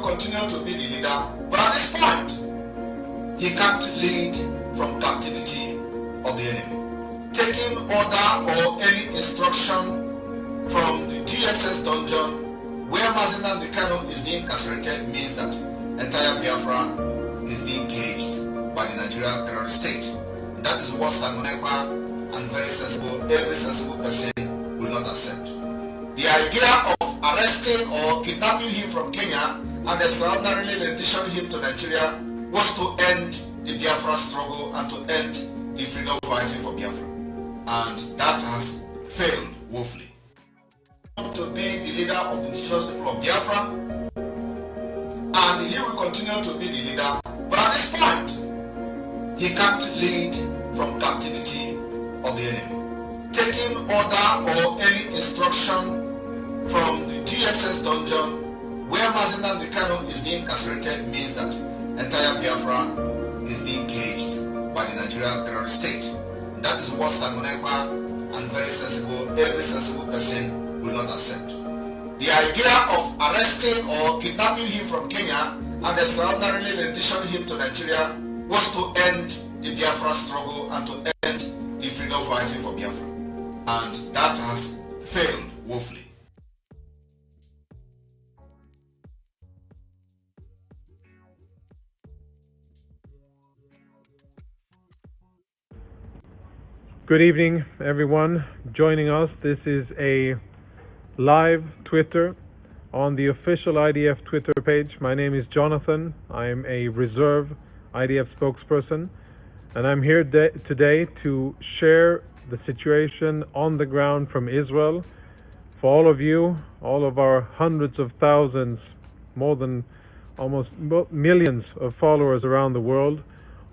continue to be the leader, but at this point, he can't lead from captivity of the enemy. Taking order or any instruction from the DSS dungeon where Massacre is being incarcerated means that entire Biafra is being caged by the Nigerian terrorist state. And that is what Samunepa and every sensible person will not accept. The idea of arresting or kidnapping him from Kenya and extraordinarily renditioning him to Nigeria was to end the Biafra struggle and to end the freedom fighting for Biafra. And that has failed woefully. To be the leader of the indigenous people of Biafra, and he will continue to be the leader, but at this point, he can't lead from captivity of the enemy. Taking order or any instruction from the DSS dungeon where Massacre is being incarcerated means that entire Biafra is being caged by the Nigerian terrorist state. And that is what Samunepa and every sensible person will not accept. The idea of arresting or kidnapping him from Kenya and extraordinarily renditioning him to Nigeria was to end the Biafra struggle and to end the freedom fighting for Biafra. And that has failed woefully. Good evening, everyone joining us. This is a live Twitter on the official IDF Twitter page. My name is Jonathan. I am a reserve IDF spokesperson, and I'm here today to share the situation on the ground from Israel for all of you, all of our hundreds of thousands, more than almost millions of followers around the world,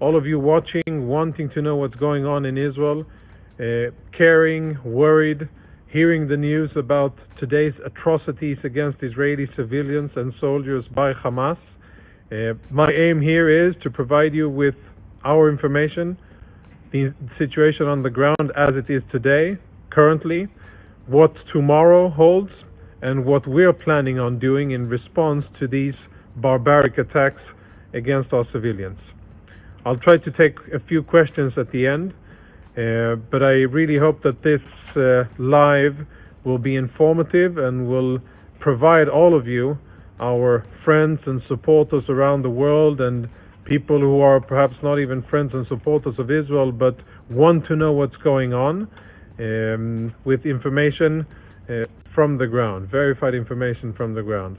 all of you watching, wanting to know what's going on in Israel, caring, worried, hearing the news about today's atrocities against Israeli civilians and soldiers by Hamas. My aim here is to provide you with our information, the situation on the ground as it is today, currently, what tomorrow holds, and what we're planning on doing in response to these barbaric attacks against our civilians. I'll try to take a few questions at the end, but I really hope that this live will be informative and will provide all of you, our friends and supporters around the world, and people who are perhaps not even friends and supporters of Israel but want to know what's going on, with information from the ground, verified information from the ground.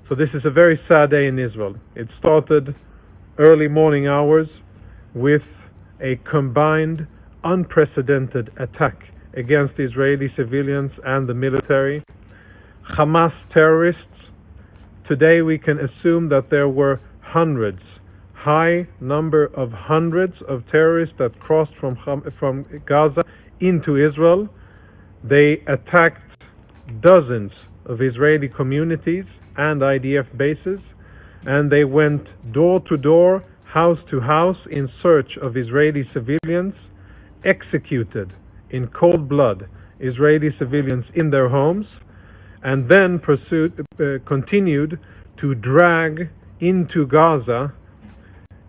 So this is a very sad day in Israel. It started early morning hours with a combined, unprecedented attack against Israeli civilians and the military. Hamas terrorists. Today we can assume that there were high number of hundreds of terrorists that crossed from Gaza into Israel. They attacked dozens of Israeli communities and IDF bases, and they went door to door, house to house in search of Israeli civilians, executed in cold blood Israeli civilians in their homes, and then continued to drag into Gaza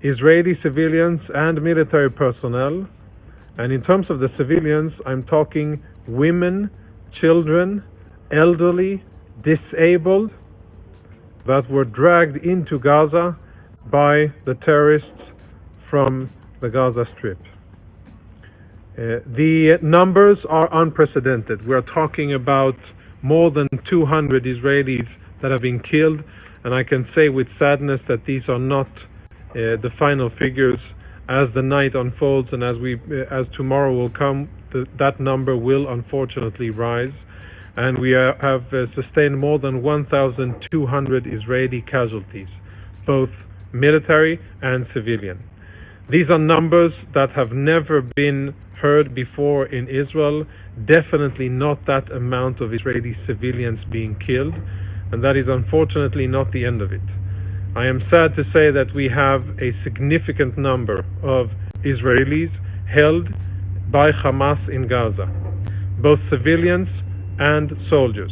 Israeli civilians and military personnel. And in terms of the civilians, I'm talking women, children, elderly, disabled, that were dragged into Gaza by the terrorists from the Gaza Strip. The numbers are unprecedented. We're talking about more than 200 Israelis that have been killed, and I can say with sadness that these are not the final figures. As the night unfolds and as tomorrow will come, that number will unfortunately rise, and we have sustained more than 1,200 Israeli casualties, both military and civilian. These are numbers that have never been heard before in Israel, definitely not that amount of Israeli civilians being killed, and that is unfortunately not the end of it. I am sad to say that we have a significant number of Israelis held by Hamas in Gaza, both civilians and soldiers,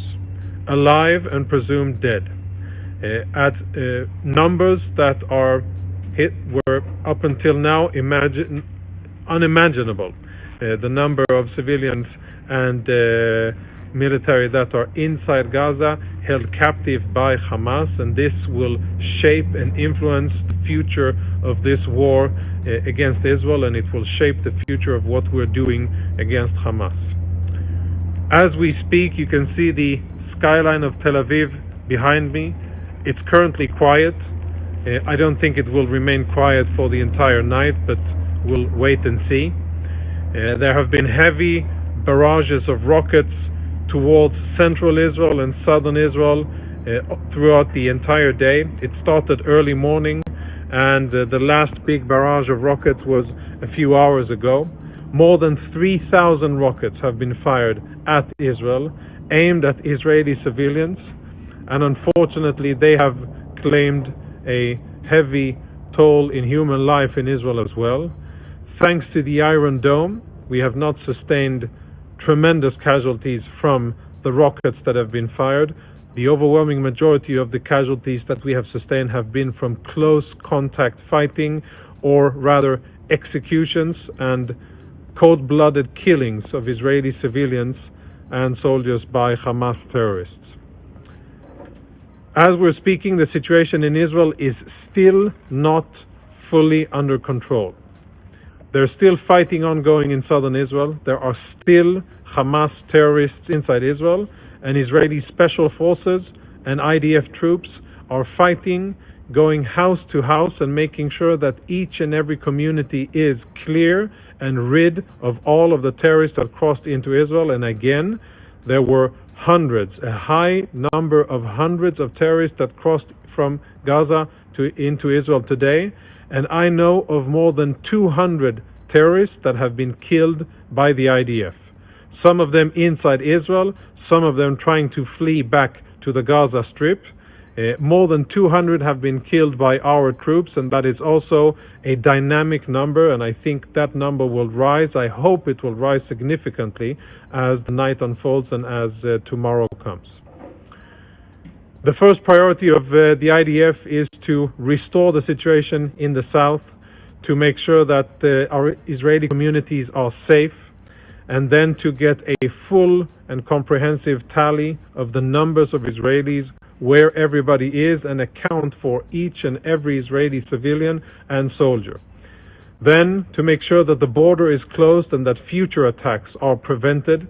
alive and presumed dead. at numbers that were up until now unimaginable. The number of civilians and military that are inside Gaza held captive by Hamas, and this will shape and influence the future of this war against Israel, and it will shape the future of what we're doing against Hamas. As we speak, you can see the skyline of Tel Aviv behind me. It's currently quiet. I don't think it will remain quiet for the entire night, but we'll wait and see. There have been heavy barrages of rockets towards central Israel and southern Israel throughout the entire day. It started early morning, and the last big barrage of rockets was a few hours ago. More than 3,000 rockets have been fired at Israel, aimed at Israeli civilians, and unfortunately they have claimed a heavy toll in human life in Israel as well. Thanks to the Iron Dome, we have not sustained tremendous casualties from the rockets that have been fired. The overwhelming majority of the casualties that we have sustained have been from close contact fighting, or rather executions and cold-blooded killings of Israeli civilians and soldiers by Hamas terrorists. As we're speaking, the situation in Israel is still not fully under control. There's still fighting ongoing in southern Israel. There are still Hamas terrorists inside Israel, and Israeli special forces and IDF troops are fighting, going house to house and making sure that each and every community is clear and rid of all of the terrorists that crossed into Israel. And again, there were a high number of hundreds of terrorists that crossed from Gaza into Israel today, and I know of more than 200 terrorists that have been killed by the IDF. Some of them inside Israel, some of them trying to flee back to the Gaza Strip. More than 200 have been killed by our troops, and that is also a dynamic number, and I think that number will rise. I hope it will rise significantly as the night unfolds and as tomorrow comes. The first priority of the IDF is to restore the situation in the south, to make sure that our Israeli communities are safe, and then to get a full and comprehensive tally of the numbers of Israelis, where everybody is, and account for each and every Israeli civilian and soldier. Then to make sure that the border is closed and that future attacks are prevented,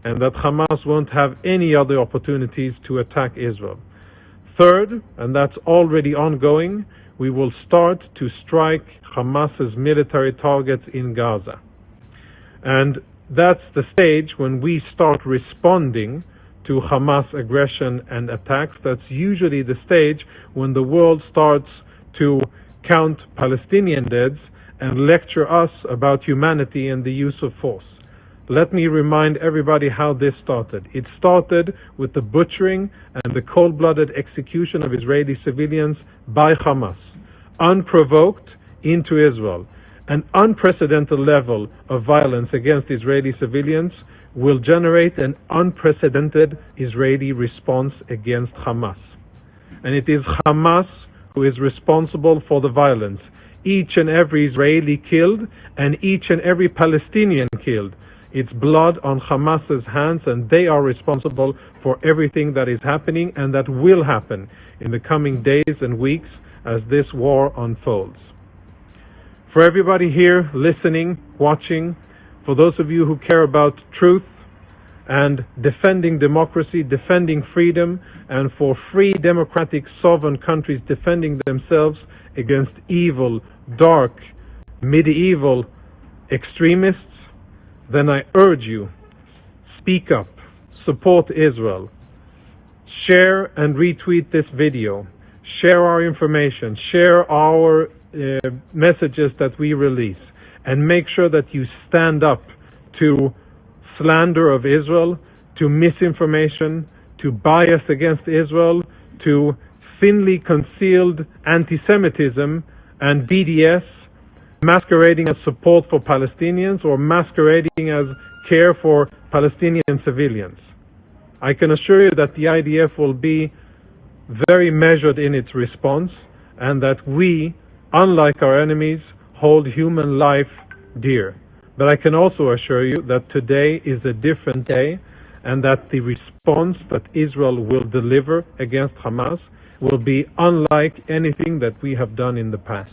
and that Hamas won't have any other opportunities to attack Israel. Third, and that's already ongoing, we will start to strike Hamas's military targets in Gaza. And that's the stage when we start responding to Hamas aggression and attacks. That's usually the stage when the world starts to count Palestinian deaths and lecture us about humanity and the use of force. Let me remind everybody how this started. It started with the butchering and the cold-blooded execution of Israeli civilians by Hamas, unprovoked, into Israel. An unprecedented level of violence against Israeli civilians will generate an unprecedented Israeli response against Hamas. And it is Hamas who is responsible for the violence. Each and every Israeli killed and each and every Palestinian killed. It's blood on Hamas's hands, and they are responsible for everything that is happening and that will happen in the coming days and weeks as this war unfolds. For everybody here listening, watching, for those of you who care about truth and defending democracy, defending freedom, and for free, democratic, sovereign countries defending themselves against evil, dark, medieval extremists, then I urge you, speak up, support Israel, share and retweet this video, share our information, share our messages that we release, and make sure that you stand up to slander of Israel, to misinformation, to bias against Israel, to thinly concealed anti-Semitism and BDS masquerading as support for Palestinians or masquerading as care for Palestinian civilians. I can assure you that the IDF will be very measured in its response, and that we, unlike our enemies, hold human life dear. But I can also assure you that today is a different day, and that the response that Israel will deliver against Hamas will be unlike anything that we have done in the past.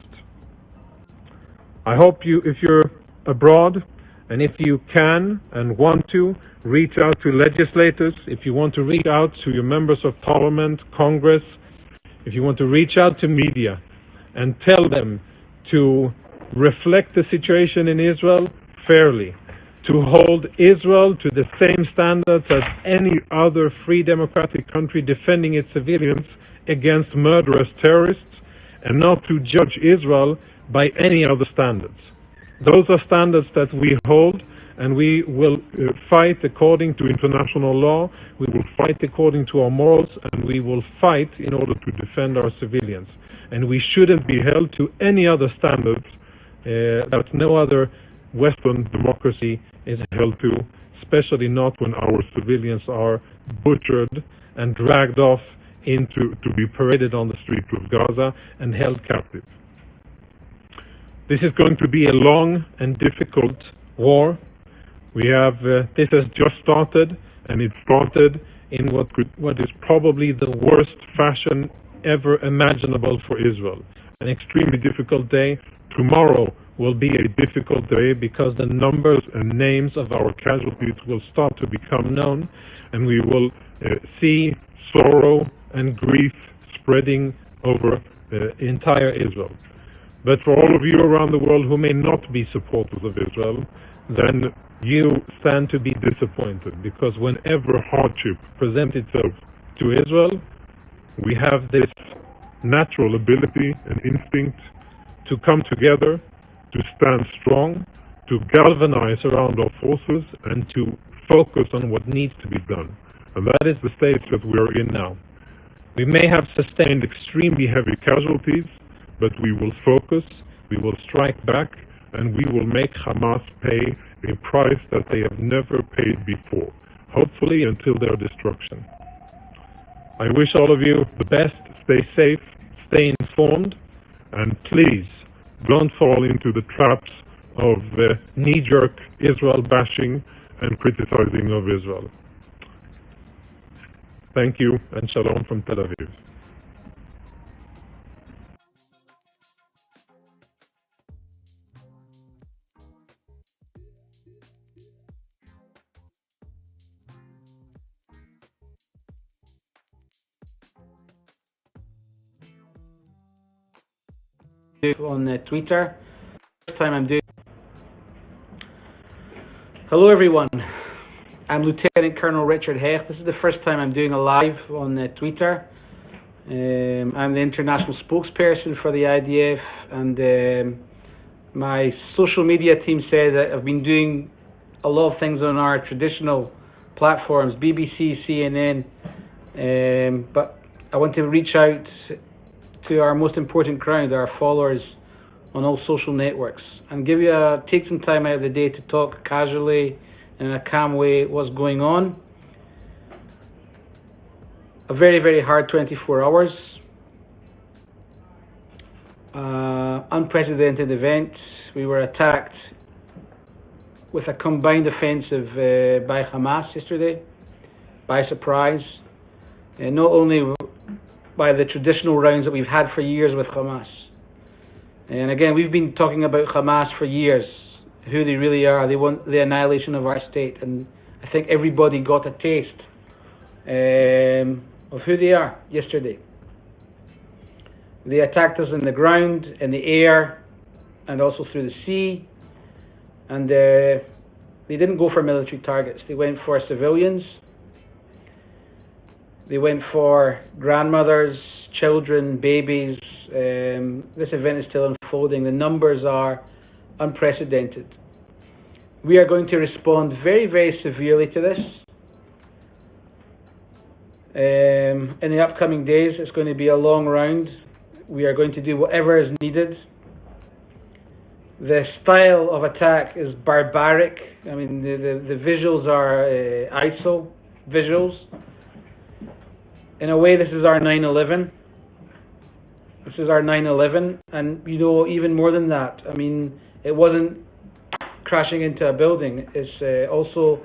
I hope you, if you're abroad, and if you can and want to, reach out to legislators, if you want to reach out to your members of parliament, Congress, if you want to reach out to media and tell them to reflect the situation in Israel fairly, to hold Israel to the same standards as any other free democratic country defending its civilians against murderous terrorists, and not to judge Israel by any other standards. Those are standards that we hold, and we will fight according to international law, we will fight according to our morals, and we will fight in order to defend our civilians. And we shouldn't be held to any other standards that no other Western democracy is held to, especially not when our civilians are butchered and dragged off to be paraded on the streets of Gaza and held captive. This is going to be a long and difficult war. We have this has just started, and it started in what is probably the worst fashion ever imaginable for Israel. An extremely difficult day. Tomorrow will be a difficult day because the numbers and names of our casualties will start to become known, and we will see sorrow and grief spreading over the entire Israel. But for all of you around the world who may not be supporters of Israel, then you stand to be disappointed, because whenever hardship presents itself to Israel, we have this natural ability and instinct to come together, to stand strong, to galvanize around our forces, and to focus on what needs to be done. And that is the stage that we are in now. We may have sustained extremely heavy casualties, but we will focus, we will strike back, and we will make Hamas pay a price that they have never paid before, hopefully until their destruction. I wish all of you the best. Stay safe, stay informed, and please don't fall into the traps of knee-jerk Israel bashing and criticizing of Israel. Thank you, and shalom from Tel Aviv. On Twitter. First time I'm doing. Hello everyone, I'm Lieutenant Colonel Richard Hecht. This is the first time I'm doing a live on Twitter. I'm the international spokesperson for the IDF, and my social media team said that I've been doing a lot of things on our traditional platforms, BBC, CNN, but I want to reach out to our most important crowd, our followers on all social networks, and take some time out of the day to talk casually in a calm way what's going on. A very, very hard 24 hours. Unprecedented event. We were attacked with a combined offensive by Hamas yesterday, by surprise, and not only by the traditional rounds that we've had for years with Hamas. And again, we've been talking about Hamas for years, who they really are. They want the annihilation of our state, and I think everybody got a taste of who they are yesterday. They attacked us in the ground, in the air, and also through the sea. And they didn't go for military targets. They went for civilians. They went for grandmothers, children, babies. This event is still unfolding. The numbers are unprecedented. We are going to respond very, very severely to this. In the upcoming days, it's going to be a long round. We are going to do whatever is needed. The style of attack is barbaric. I mean, the visuals are ISIL visuals. In a way, this is our 9/11. This is our 9/11, and you know, even more than that. I mean, it wasn't crashing into a building. It's also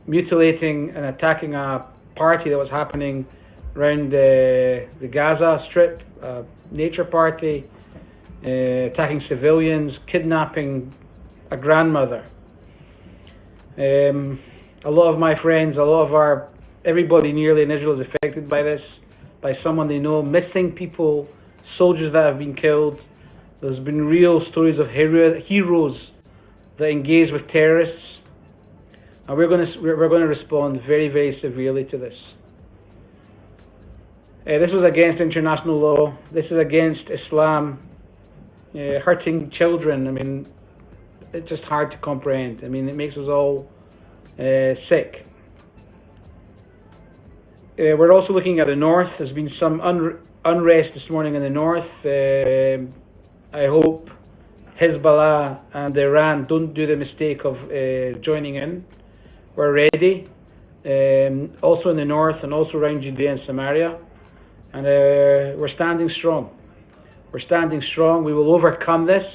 mutilating and attacking a party that was happening around the Gaza Strip, a nature party, attacking civilians, kidnapping a grandmother. A lot of my friends, everybody nearly in Israel is affected by this, by someone they know, missing people, soldiers that have been killed. There's been real stories of heroes that engage with terrorists, and we're going to respond very, very severely to this. This was against international law. This is against Islam, hurting children. I mean, it's just hard to comprehend. I mean, it makes us all sick. We're also looking at the north. There's been some unrest this morning in the north. I hope Hezbollah and Iran don't do the mistake of joining in. We're ready, also in the north and also around Judea and Samaria. And we're standing strong. We're standing strong. We will overcome this.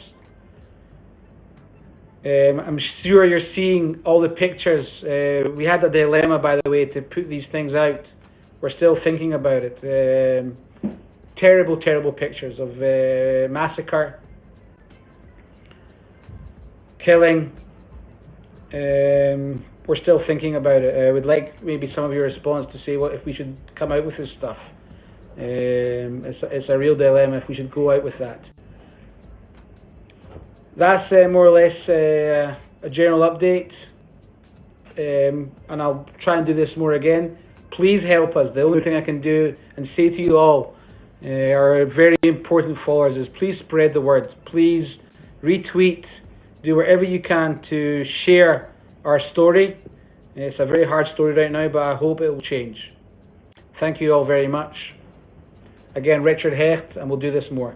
I'm sure you're seeing all the pictures. We had a dilemma, by the way, to put these things out. We're still thinking about it. Terrible, terrible pictures of massacre, killing. We're still thinking about it. I would like maybe some of your response to say if we should come out with this stuff. It's a real dilemma if we should go out with that. That's more or less a general update, and I'll try and do this more again. Please help us. The only thing I can do and say to you all, our very important followers, is please spread the word. Please retweet, do whatever you can to share our story. It's a very hard story right now, but I hope it will change. Thank you all very much. Again, Richard Hecht, and we'll do this more.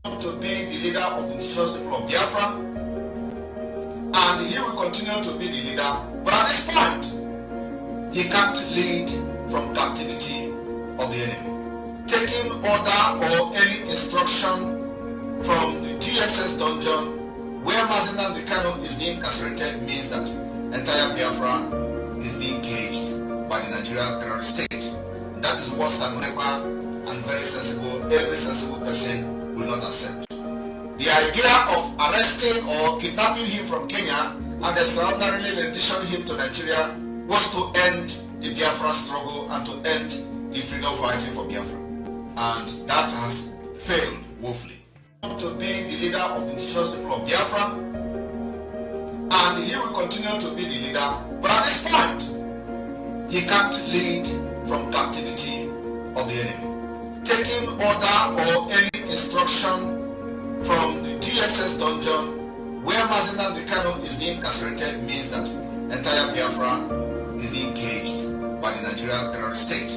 To be the leader of the indigenous people of Biafra, and he will continue to be the leader. But at this point, he can't lead from captivity of the enemy. Taking order or any instruction from the DSS dungeon where Massacre is being incarcerated means that entire Biafra is being caged by the Nigerian terrorist state. That is what Samunepa and every sensible person will not accept. The idea of arresting or kidnapping him from Kenya and extraordinarily renditioning him to Nigeria was to end the Biafra struggle and to end the freedom fighting for Biafra. And that has failed woefully. To be the leader of the indigenous people of Biafra, and he will continue to be the leader. But at this point, he can't lead from captivity of the enemy. Taking order or any instruction from the DSS dungeon where Massacre is being incarcerated means that entire Biafra is being caged by the Nigerian terrorist state.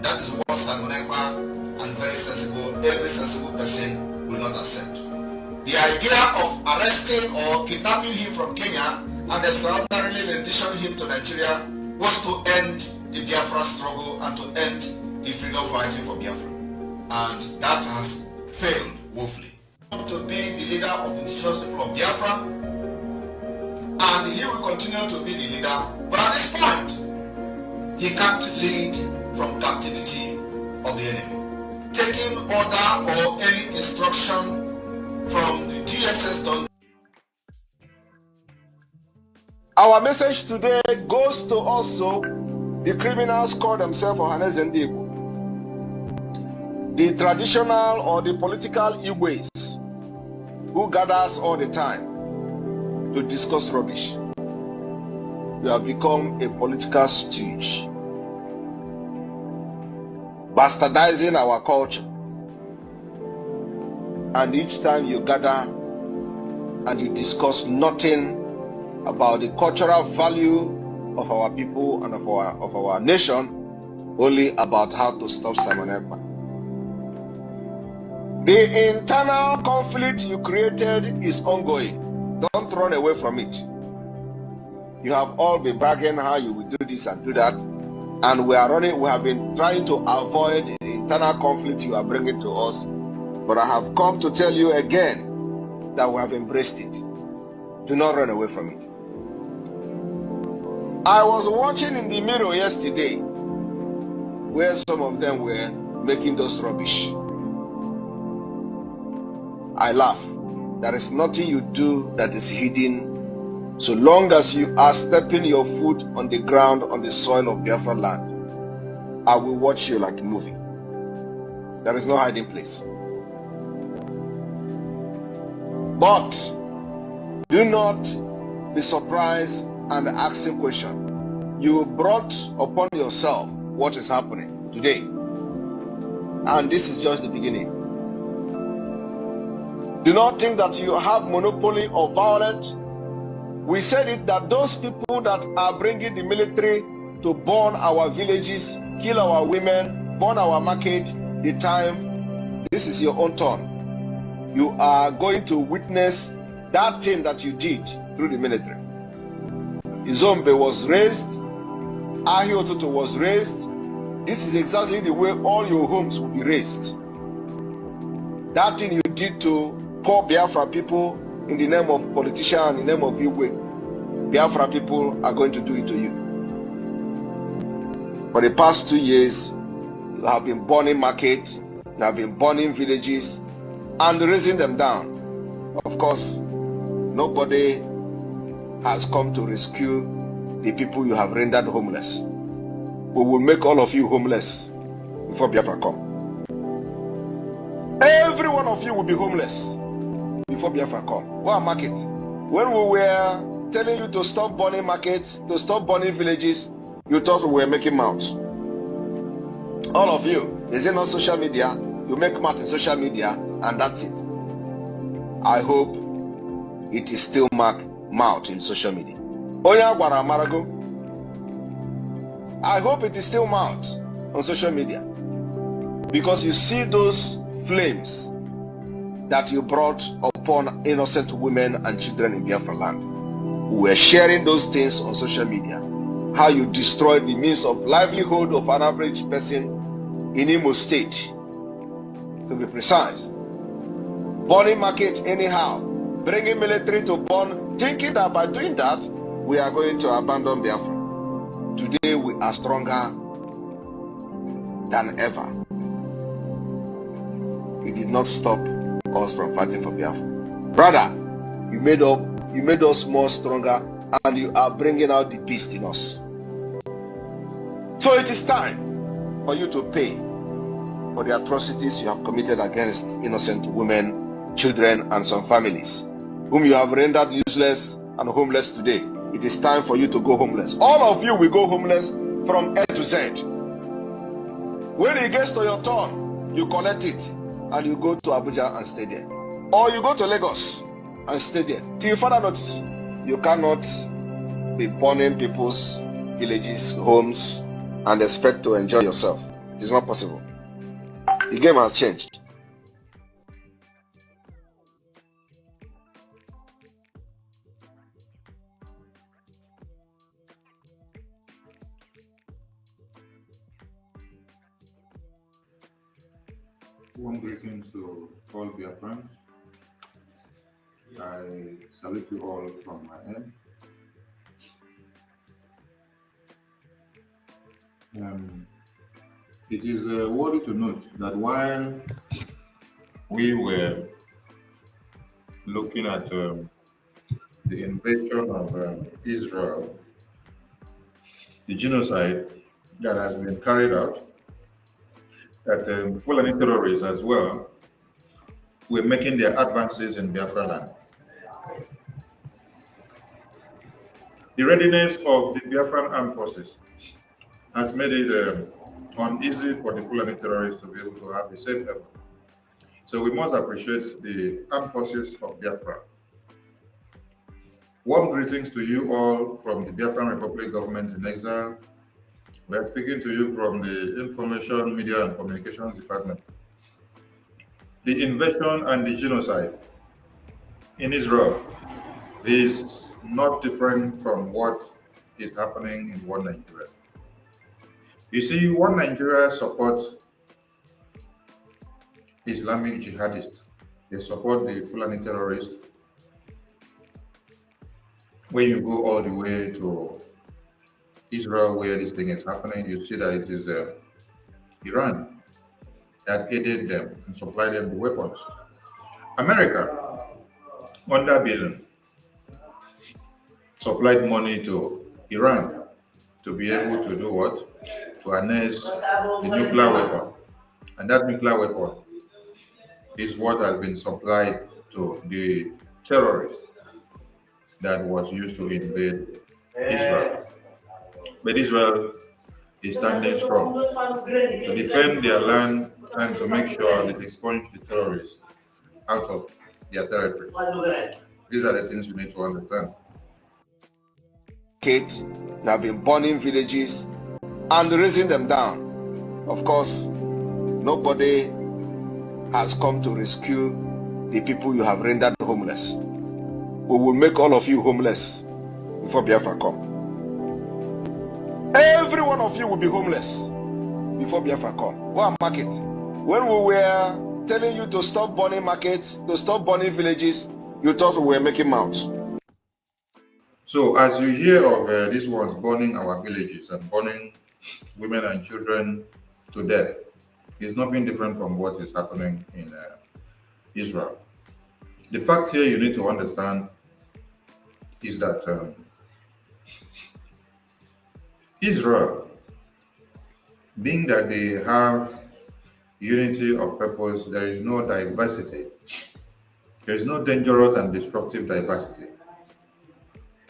That is what Samunepa and every sensible person will not accept. The idea of arresting or kidnapping him from Kenya and extraordinarily renditioning him to Nigeria was to end the Biafra struggle and to end the freedom fighting for Biafra. And that has failed woefully. To be the leader of the indigenous people of Biafra, and he will continue to be the leader. But at this point, he can't lead from captivity of the enemy. Taking order or any instruction from the DSS dungeon. Our message today goes to also the criminals call themselves Ohanes and Igbo, the traditional or the political Igwes who gathers all the time to discuss rubbish. You have become a political stooge, bastardizing our culture. And each time you gather and you discuss nothing about the cultural value of our people and of our nation, only about how to stop Simon Ekpa. The internal conflict you created is ongoing. Don't run away from it. You have all been bragging how you will do this and do that. And we have been trying to avoid the internal conflict you are bringing to us. But I have come to tell you again that we have embraced it. Do not run away from it. I was watching in the mirror yesterday where some of them were making those rubbish. I laugh. There is nothing you do that is hidden so long as you are stepping your foot on the ground, on the soil of Biafra land. I will watch you like a movie. There is no hiding place. But do not be surprised and asking questions. You brought upon yourself what is happening today. And this is just the beginning. Do not think that you have monopoly of violence. We said it that those people that are bringing the military to burn our villages, kill our women, burn our market, the time, this is your own turn. You are going to witness that thing that you did through the military. Izombe was raised, Ahiototo was raised. This is exactly the way all your homes will be raised. That thing you did to poor Biafra people in the name of politician, in the name of Igwe, Biafra people are going to do it to you. For the past 2 years, you have been burning markets, you have been burning villages, and raising them down. Of course, nobody has come to rescue the people you have rendered homeless. We will make all of you homeless before Biafra come. Every one of you will be homeless before Biafra come. What market? When we were telling you to stop burning markets, to stop burning villages, you thought we were making mouths. All of you, is it not social media? You make mouth in social media, and that's it. I hope it is still mouth in social media. Oya gwara marago. I hope it is still mouth on social media, because you see those flames that you brought upon innocent women and children in Biafra land. We were sharing those things on social media. How you destroyed the means of livelihood of an average person in Imo State, to be precise. Burning market anyhow, bringing military to burn, thinking that by doing that, we are going to abandon Biafra. Today we are stronger than ever. It did not stop us from fighting for Biafra. Brother, you made us more stronger, and you are bringing out the beast in us. So it is time for you to pay for the atrocities you have committed against innocent women, children, and some families, whom you have rendered useless and homeless today. It is time for you to go homeless. All of you will go homeless from A to Z. When it gets to your turn, you collect it and you go to Abuja and stay there. Or you go to Lagos and stay there till further notice. You cannot be burning people's villages, homes, and expect to enjoy yourself. It is not possible. The game has changed. Warm greetings to all Biafrans. I salute you all from my end. It is worthy to note that while we were looking at the invasion of Israel, the genocide that has been carried out, that Fulani terrorists as well were making their advances in Biafra land. The readiness of the Biafran armed forces has made it uneasy for the Fulani terrorists to be able to have a safe haven. So we must appreciate the armed forces of Biafra. Warm greetings to you all from the Biafran Republic Government in Exile. We are speaking to you from the Information, Media and Communications Department. The invasion and the genocide in Israel is not different from what is happening in one Nigeria. You see, one Nigeria supports Islamic jihadists. They support the Fulani terrorists. When you go all the way to Israel, where this thing is happening, you see that it is Iran that aided them and supplied them the weapons. America, under Biden, supplied money to Iran to be able to do what? To harness the nuclear weapon. And that nuclear weapon is what has been supplied to the terrorists that was used to invade Israel. But Israel is standing strong to defend their land and to make sure that they expunge the terrorists out of their territory. These are the things you need to understand. Kids that have been burning villages and raising them down. Of course, nobody has come to rescue the people you have rendered homeless. We will make all of you homeless before Biafra come. Every one of you will be homeless before Biafra come. Go and market. When we were telling you to stop burning markets, to stop burning villages, you thought we were making mouths. So as you hear of these ones burning our villages and burning women and children to death, it's nothing different from what is happening in Israel. The fact here you need to understand is that Israel, being that they have unity of purpose, there is no diversity. There is no dangerous and destructive diversity.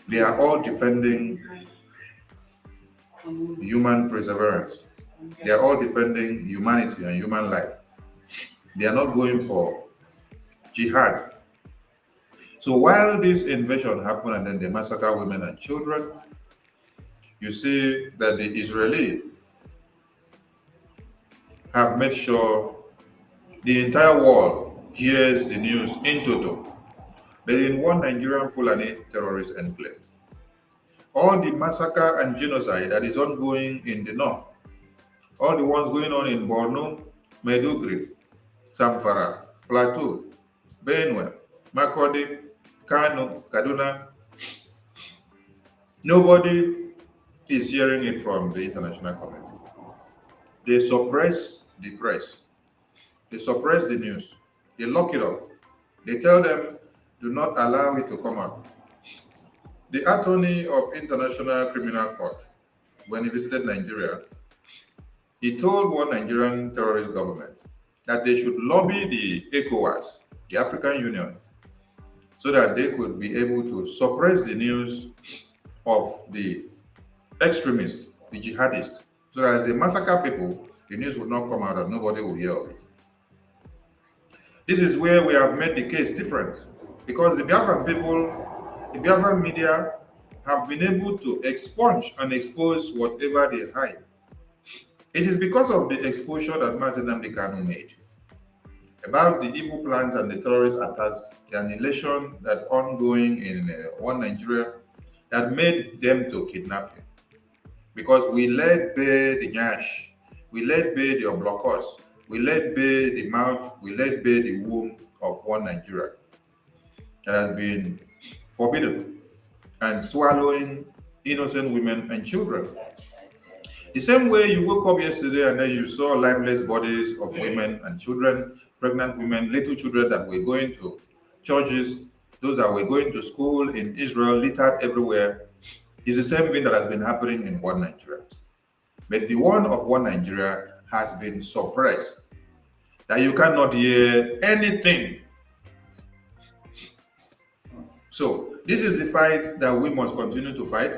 They are all defending human perseverance. They are all defending humanity and human life. They are not going for jihad. So while this invasion happened and then they massacre women and children, you see that the Israelis have made sure the entire world hears the news in total. But in one Nigerian Fulani terrorist enclave, all the massacre and genocide that is ongoing in the north, all the ones going on in Borno, Maiduguri, Zamfara, Plateau, Benue, Makurdi, Kano, Kaduna, nobody is hearing it from the international community. They suppress the press. They suppress the news. They lock it up. They tell them, do not allow it to come out. The attorney of International Criminal Court, when he visited Nigeria, he told one Nigerian terrorist government that they should lobby the ECOWAS, the African Union, so that they could be able to suppress the news of the extremists, the jihadists, so that as they massacre people, the news will not come out and nobody will hear of it. This is where we have made the case different, because the Biafran people, the Biafran media have been able to expunge and expose whatever they hide. It is because of the exposure that Mazi Nnamdi Kanu made about the evil plans and the terrorist attacks, the annihilation that ongoing in one Nigeria, that made them to kidnap him. Because we let bare the Nyash, we let bare the Oblokos, we let bare the mouth, we let bare the womb of one Nigeria that has been forbidden and swallowing innocent women and children. The same way you woke up yesterday and then you saw lifeless bodies of women and children, pregnant women, little children that were going to churches, those that were going to school in Israel, littered everywhere, is the same thing that has been happening in one Nigeria. But the one of one Nigeria has been suppressed, that you cannot hear anything. So this is the fight that we must continue to fight,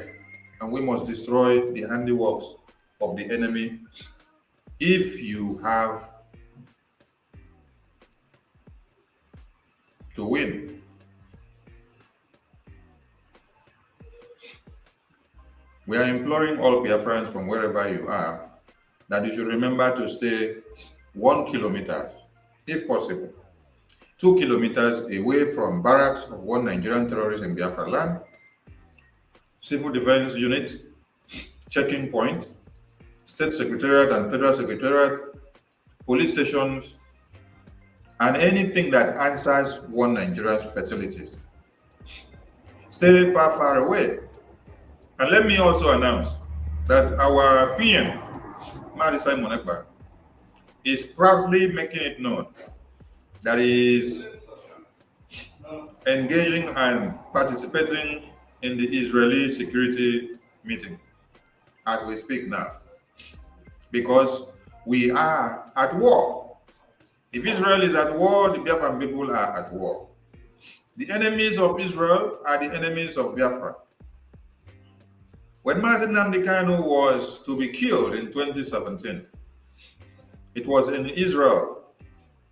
and we must destroy the handiworks of the enemy if you have to win. We are imploring all Biafrans from wherever you are that you should remember to stay 1 kilometer, if possible, 2 kilometers away from barracks of one Nigerian terrorist in Biafra land, civil defense unit, checking point, state secretariat and federal secretariat, police stations, and anything that answers one Nigeria's facilities. Stay far, far away. And let me also announce that our PM, Mazi Simon Ekpa, is proudly making it known that he is engaging and participating in the Israeli security meeting as we speak now, because we are at war. If Israel is at war, the Biafran people are at war. The enemies of Israel are the enemies of Biafra. When Mazi Nnamdi Kanu was to be killed in 2017, it was in Israel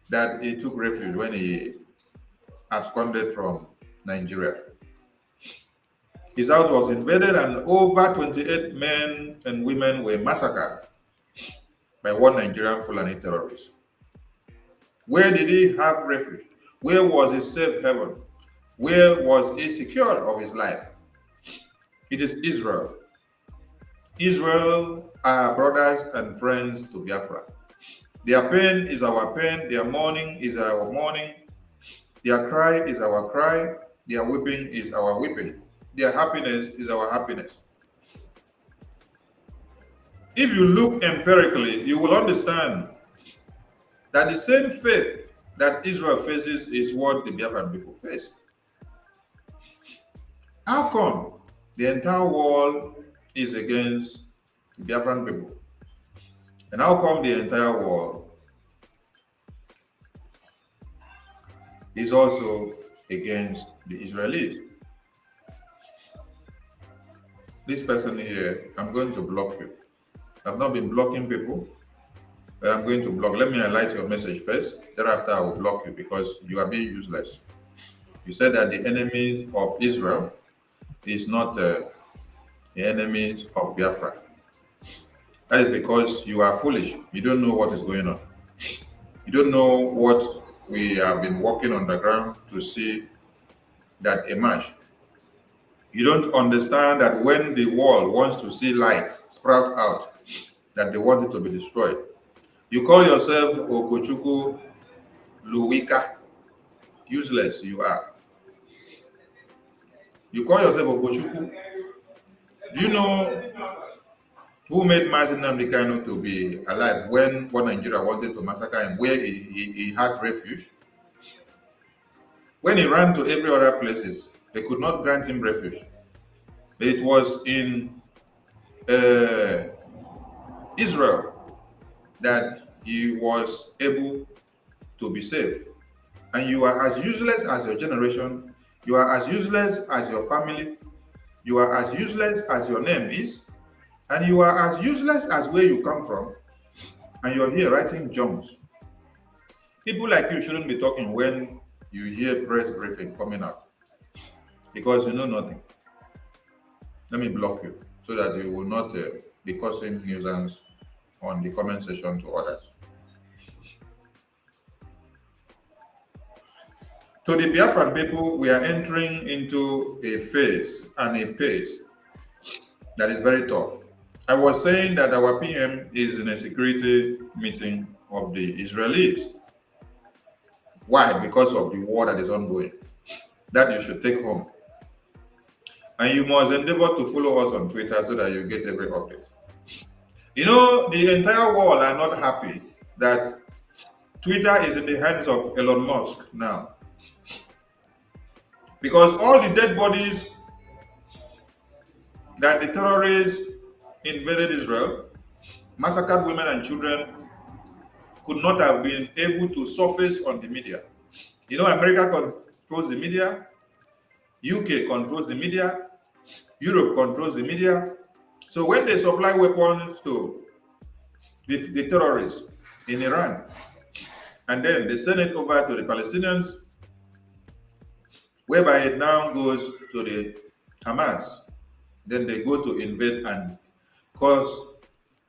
that he took refuge when he absconded from Nigeria. His house was invaded and over 28 men and women were massacred by one Nigerian Fulani terrorist. Where did he have refuge? Where was his safe haven? Where was he secure of his life? It is Israel. Israel are brothers and friends to Biafra. Their pain is our pain, their mourning is our mourning, their cry is our cry, their weeping is our weeping, their happiness is our happiness. If you look empirically, you will understand that the same fate that Israel faces is what the Biafran people face. How come the entire world is against the Biafran people? And how come the entire world is also against the Israelis? This person here, I'm going to block you. I've not been blocking people, but I'm going to block. Let me highlight your message first. Thereafter, I will block you because you are being useless. You said that the enemy of Israel is not the enemy of Biafra. That is because you are foolish. You don't know what is going on. You don't know what we have been working on the ground to see that emerge. You don't understand that when the world wants to see light sprout out, that they want it to be destroyed. You call yourself Okochukwu Luwika. Useless you are. You call yourself Okochukwu. Do you know who made Mazi Nnamdi Kanu to be alive when one Nigeria wanted to massacre him, where he had refuge? When he ran to every other places, they could not grant him refuge. It was in Israel that he was able to be safe. And you are as useless as your generation, you are as useless as your family, you are as useless as your name is, and you are as useless as where you come from, and you're here writing jumps. People like you shouldn't be talking when you hear press briefing coming out, because you know nothing. Let me block you so that you will not be causing nuisance on the comment section to others. To the Biafran people, we are entering into a phase and a pace that is very tough. I was saying that our PM is in a security meeting of the Israelis. Why? Because of the war that is ongoing. That you should take home. And you must endeavor to follow us on Twitter so that you get every update. You know, the entire world are not happy that Twitter is in the hands of Elon Musk now. Because all the dead bodies that the terrorists invaded Israel, massacred women and children, could not have been able to surface on the media. You know, America controls the media, UK controls the media, Europe controls the media. So when they supply weapons to the terrorists in Iran, and then they send it over to the Palestinians, whereby it now goes to the Hamas, then they go to invade and cause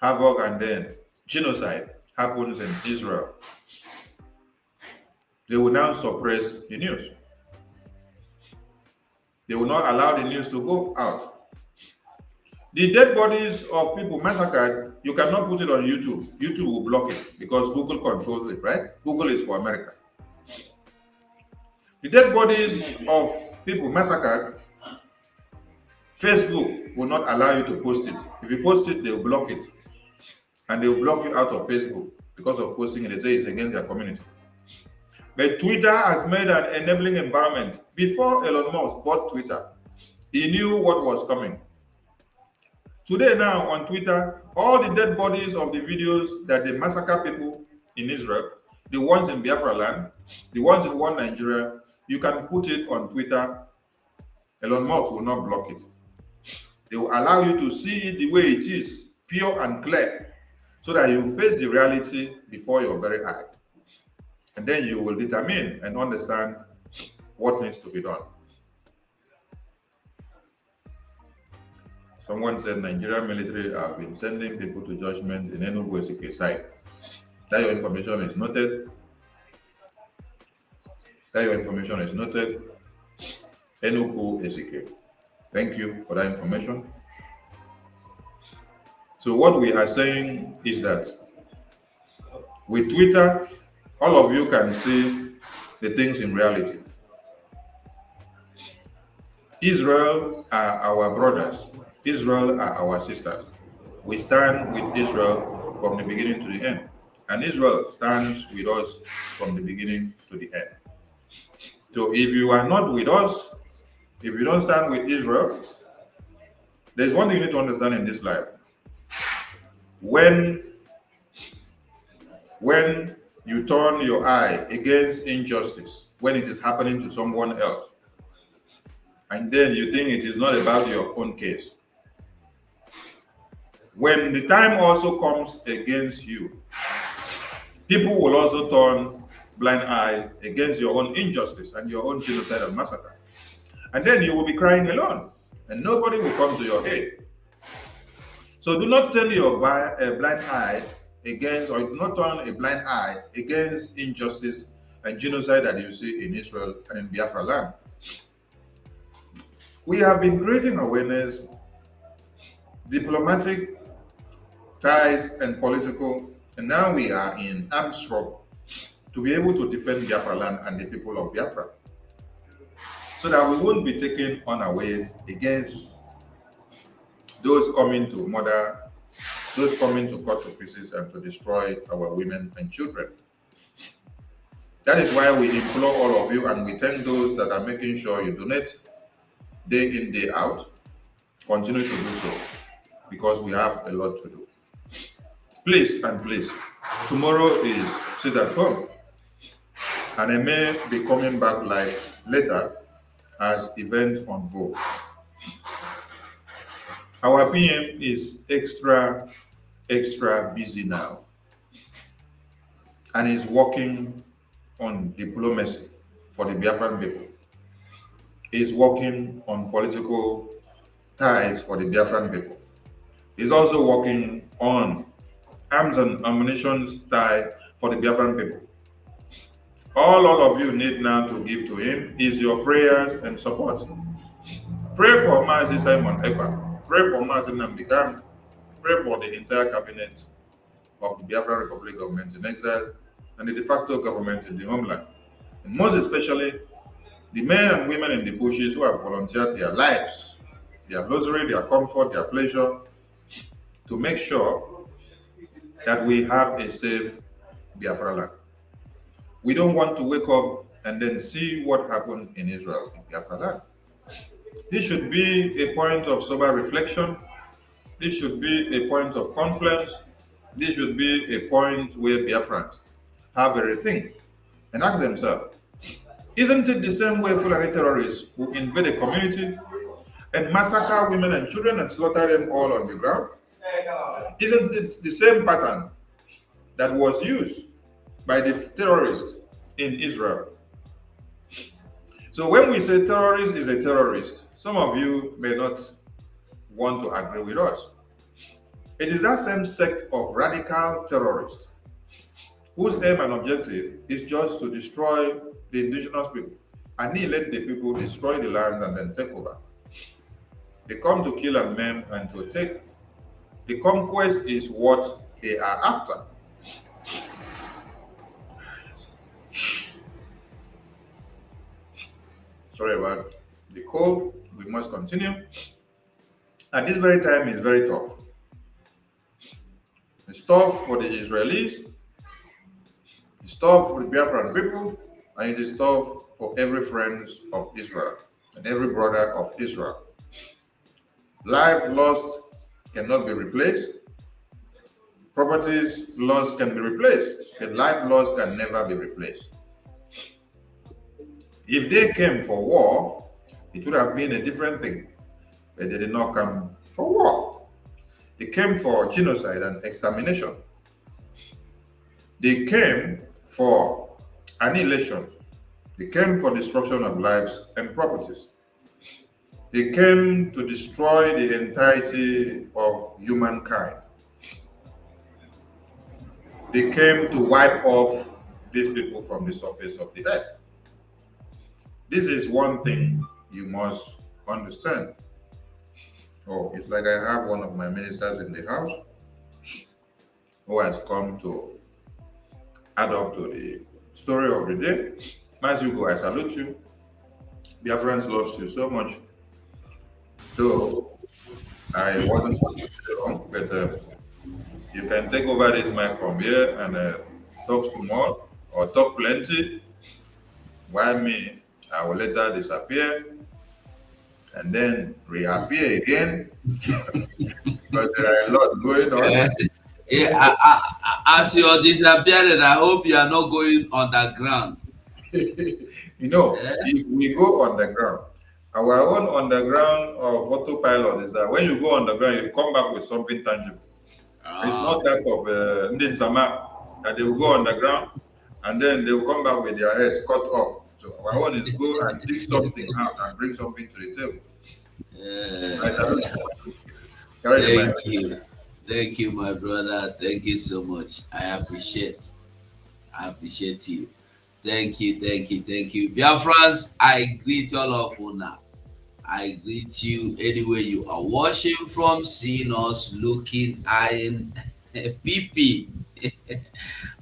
havoc, and then genocide happens in Israel. They will now suppress the news. They will not allow the news to go out. The dead bodies of people massacred, you cannot put it on YouTube. YouTube will block it because Google controls it, right? Google is for America. The dead bodies of people massacred, Facebook will not allow you to post it. If you post it, they will block it. And they will block you out of Facebook because of posting it. They say it's against their community. But Twitter has made an enabling environment. Before Elon Musk bought Twitter, he knew what was coming. Today now on Twitter, all the dead bodies of the videos that they massacre people in Israel, the ones in Biafra land, the ones in one Nigeria, you can put it on Twitter. Elon Musk will not block it. They will allow you to see it the way it is, pure and clear, so that you face the reality before your very eye. And then you will determine and understand what needs to be done. Someone said Nigerian military have been sending people to judgment in Enugu Ezike site. That your information is noted. That your information is noted. Enugu Ezike. Thank you for that information. So what we are saying is that with Twitter, all of you can see the things in reality. Israel are our brothers. Israel are our sisters. We stand with Israel from the beginning to the end. And Israel stands with us from the beginning to the end. So if you are not with us, if you don't stand with Israel, there's one thing you need to understand in this life. When you turn your eye against injustice, when it is happening to someone else, and then you think it is not about your own case, when the time also comes against you, people will also turn blind eye against your own injustice and your own genocide and massacre. And then you will be crying alone, and nobody will come to your aid. So do not turn your blind eye against, or do not turn a blind eye against injustice and genocide that you see in Israel and in Biafra land. We have been creating awareness, diplomatic ties and political, and now we are in armed struggle to be able to defend Biafra land and the people of Biafra, so that we won't be taken unawares against those coming to murder, those coming to cut to pieces and to destroy our women and children. That is why we implore all of you, and we thank those that are making sure you donate day in, day out. Continue to do so, because we have a lot to do. Please and please, tomorrow is sit at home, and I may be coming back live later as events unfold. Our PM is extra busy now, and is working on diplomacy for the Biafran people. He's working on political ties for the Biafran people. He's also working on arms and ammunition tie for the Biafran people. All of you need now to give to him is your prayers and support. Pray for Mazi Simon Ekpa. Pray for Mazi Namdekan. Pray for the entire cabinet of the Biafran Republic government in exile and the de facto government in the homeland. And most especially, the men and women in the bushes who have volunteered their lives, their luxury, their comfort, their pleasure, to make sure that we have a safe Biafra land. We don't want to wake up and then see what happened in Israel in Biafra land. This should be a point of sober reflection. This should be a point of confluence. This should be a point where Biafrans have a rethink and ask themselves, isn't it the same way Fulani terrorists who invade a community and massacre women and children and slaughter them all on the ground? Isn't it the same pattern that was used by the terrorists in Israel? So when we say terrorist is a terrorist, some of you may not want to agree with us. It is that same sect of radical terrorists whose aim and objective is just to destroy the indigenous people, annihilate the people, destroy the land, and then take over. They come to kill and maim and to take. The conquest is what they are after. Sorry about the cold. We must continue. At this very time, it's very tough. It's tough for the Israelis, it's tough for the Biafran people, and it is tough for every friend of Israel and every brother of Israel. Life lost cannot be replaced. Properties lost can be replaced, but life lost can never be replaced. If they came for war, it would have been a different thing, but they did not come for war. They came for genocide and extermination. They came for annihilation. They came for destruction of lives and properties. They came to destroy the entirety of humankind. They came to wipe off these people from the surface of the earth. This is one thing you must understand. Oh, it's like I have one of my ministers in the house who has come to add up to the story of the day. Massacre, I salute you. Biafrans loves you so much. Though I wasn't wrong, but you can take over this mic from here and talk small or talk plenty. While me, I will later disappear and then reappear again because there are a lot going on. Yeah, as you're disappearing, I hope you are not going underground. You know, if we go underground, our own underground of autopilot is that when you go underground, you come back with something tangible. It's not that of Ndin Sama that they will go underground and then they will come back with their heads cut off. So our own is go and dig something out and bring something to the table. Thank you. Thank you, my brother. Thank you so much. I appreciate you. Thank you. Biafrans, I greet all of you now. I greet you anywhere you are watching from, seeing us, looking, eyeing, PP.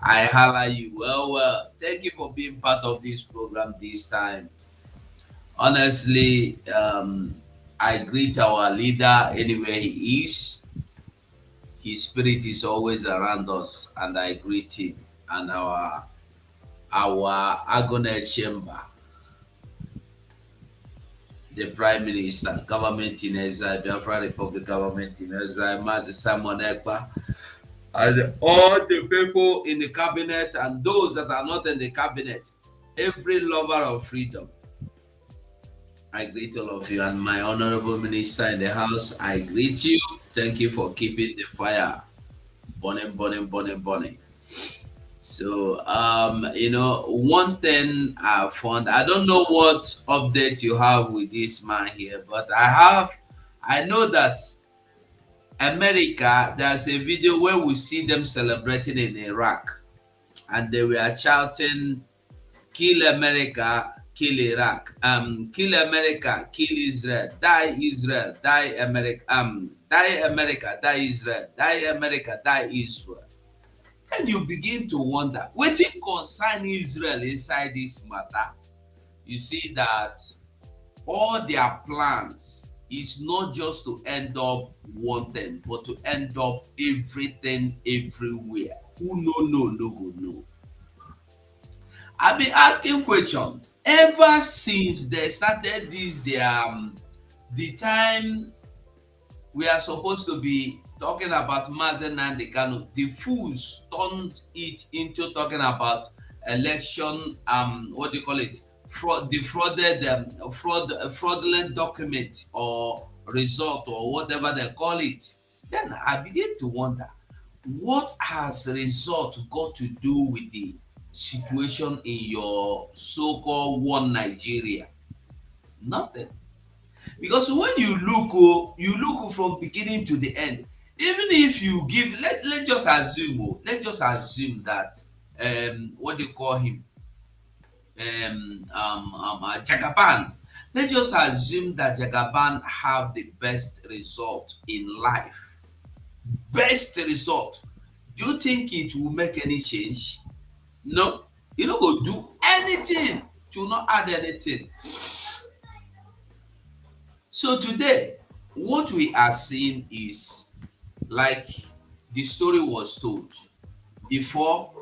I holla you. Well, thank you for being part of this program this time. Honestly, I greet our leader anywhere he is. His spirit is always around us, and I greet him and our Agonet chamber, the Prime Minister, government in exile, Biafra Republic government in exile, Mazi Simon Ekpa, and all the people in the cabinet and those that are not in the cabinet, every lover of freedom. I greet all of you, and my honorable minister in the house, I greet you. Thank you for keeping the fire burning. So, one thing I found, I don't know what update you have with this man here, but I know that America, there's a video where we see them celebrating in Iraq, and they were shouting, "Kill America, kill Iraq, kill America, kill Israel, die, die America, die America, die Israel, die America, die Israel." And you begin to wonder, what it concern Israel inside this matter? You see that all their plans is not just to end up one thing, but to end up everything everywhere. Who no go know. I've been asking questions ever since they started this. The time we are supposed to be talking about Mazen and the Kanu, the fools turned it into talking about election. What do you call it? Fraudulent document or result or whatever they call it. Then I begin to wonder, what has result got to do with the situation in your so-called one Nigeria? Nothing. Because when you look from beginning to the end. Even if you give, let's just assume that what do you call him? Jagaban. Let's just assume that Jagaban have the best result in life. Best result. Do you think it will make any change? No. You don't go do anything. It will not add anything. So today, what we are seeing is like the story was told. Before,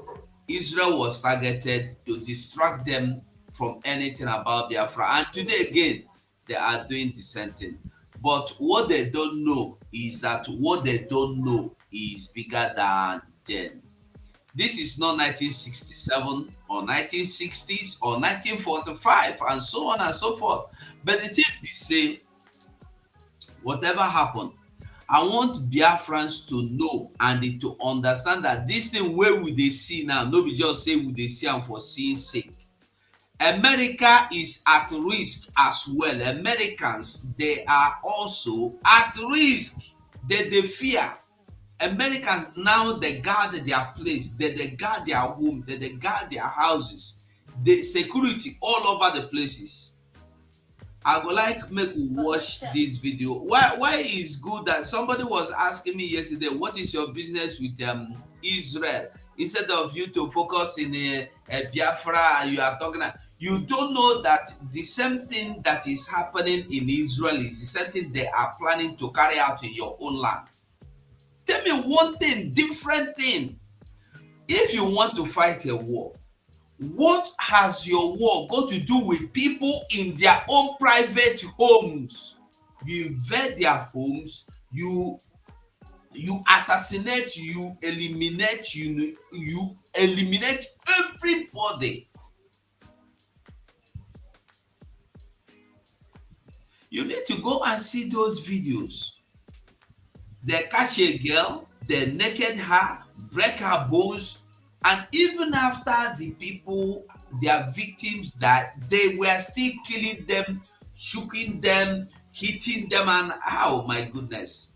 Israel was targeted to distract them from anything about Biafra. And today again, they are doing the same thing. But what they don't know is that what they don't know is bigger than them. This is not 1967 or 1960s or 1945 and so on and so forth. But the thing is, say, whatever happened, I want Biafrans to know and to understand that this thing where we they see now, nobody just say we they see and for seeing sake. America is at risk as well. Americans, they are also at risk. They fear. Americans now, they guard their place, they guard their home, they guard their houses, the security all over the places. I would like make we watch this video. Why is good that somebody was asking me yesterday, what is your business with Israel? Instead of you to focus in a Biafra, you are talking. You don't know that the same thing that is happening in Israel is the same thing they are planning to carry out in your own land. Tell me one thing, different thing. If you want to fight a war, what has your war got to do with people in their own private homes? You invade their homes, you assassinate, you eliminate, you eliminate everybody. You need to go and see those videos. They catch a girl, they naked her, break her bones, and even after the people, their victims died, they were still killing them, shooting them, hitting them, and oh my goodness.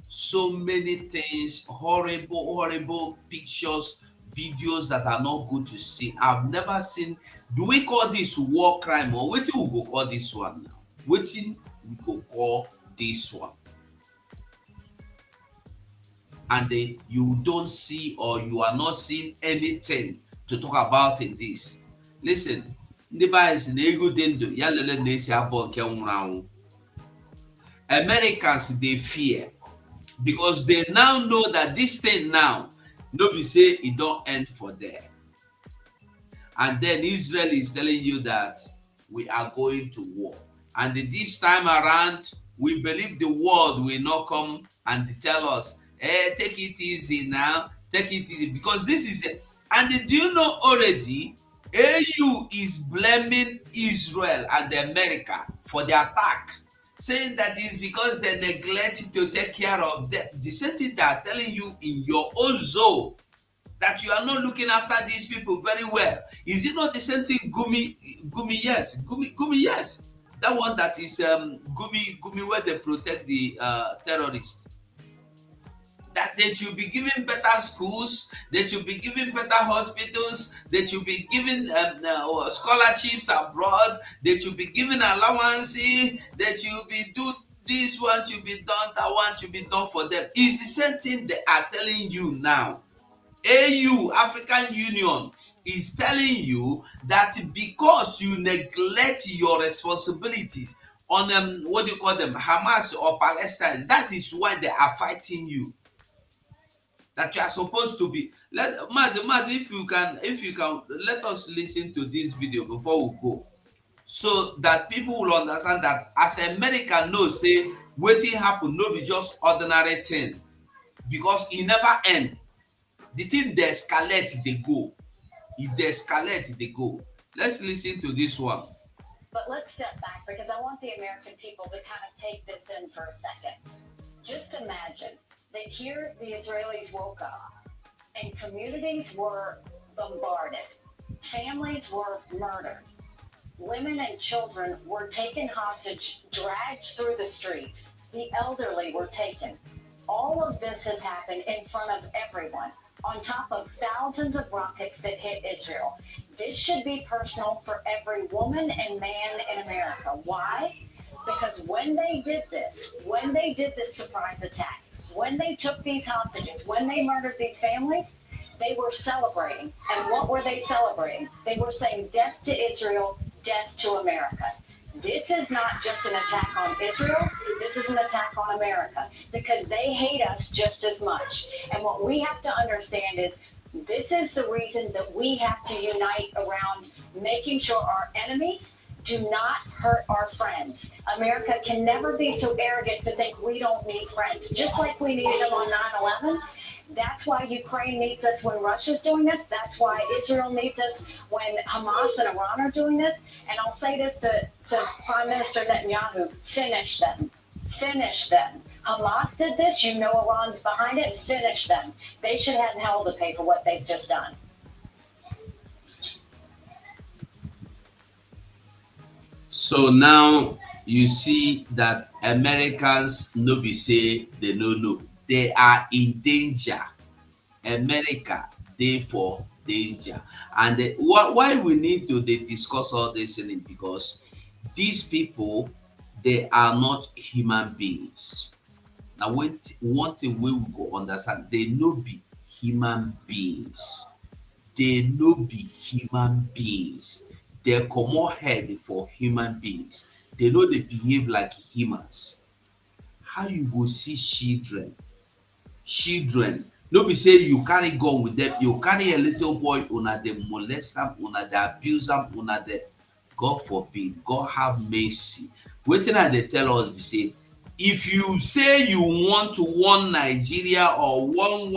So many things, horrible pictures, videos that are not good to see. I've never seen. Do we call this war crime or what we go call this one now? What we go call this one? And you don't see or you are not seeing anything to talk about in this. Listen, Americans, they fear because they now know that this thing now, nobody say it don't end for them. And then Israel is telling you that we are going to war. And this time around, we believe the world will not come and tell us, hey, take it easy now, take it easy. Because this is it. And do you know already, AU is blaming Israel and America for the attack, saying that it's because they neglect to take care of them. The same thing they are telling you in your own zone, that you are not looking after these people very well. Is it not the same thing? Gumi, yes. That one that is Gumi, where they protect the terrorists. That they should be given better schools, they should be given better hospitals, they should be given scholarships abroad, they should be given allowances, they should be do this one should be done, that one should be done for them. It's the same thing they are telling you now. AU, African Union, is telling you that because you neglect your responsibilities on what do you call them, Hamas or Palestine, that is why they are fighting you. That you are supposed to be. Mazi, if you can, let us listen to this video before we go, so that people will understand that as America knows, say waiting happen, no be just ordinary thing, because it never end. The thing they escalate, they go. If they escalate, they go. Let's listen to this one. But let's step back because I want the American people to kind of take this in for a second. Just imagine that here the Israelis woke up and communities were bombarded. Families were murdered. Women and children were taken hostage, dragged through the streets. The elderly were taken. All of this has happened in front of everyone, on top of thousands of rockets that hit Israel. This should be personal for every woman and man in America. Why? Because when they did this surprise attack, when they took these hostages, when they murdered these families, they were celebrating. And what were they celebrating? They were saying death to Israel, death to America. This is not just an attack on Israel, this is an attack on America because they hate us just as much. And what we have to understand is this is the reason that we have to unite around making sure our enemies do not hurt our friends. America can never be so arrogant to think we don't need friends, just like we needed them on 9/11. That's why Ukraine needs us when Russia's doing this. That's why Israel needs us when Hamas and Iran are doing this. And I'll say this to Prime Minister Netanyahu, finish them. Finish them. Hamas did this. You know Iran's behind it. Finish them. They should have hell to pay for what they've just done. So now you see that Americans no be say they no know. They are in danger. America, they for danger. And why we need to discuss all this thing because these people, they are not human beings. Now, one thing we will go understand, they no be human beings. They no be human beings. They come head for human beings. They know they behave like humans. How you go see children no be say you carry gun with them, you carry a little boy, una dey molest am, una dey abuse am, una dey, God forbid, God have mercy. Wetin I dey tell us be say if you say you want to one Nigeria or one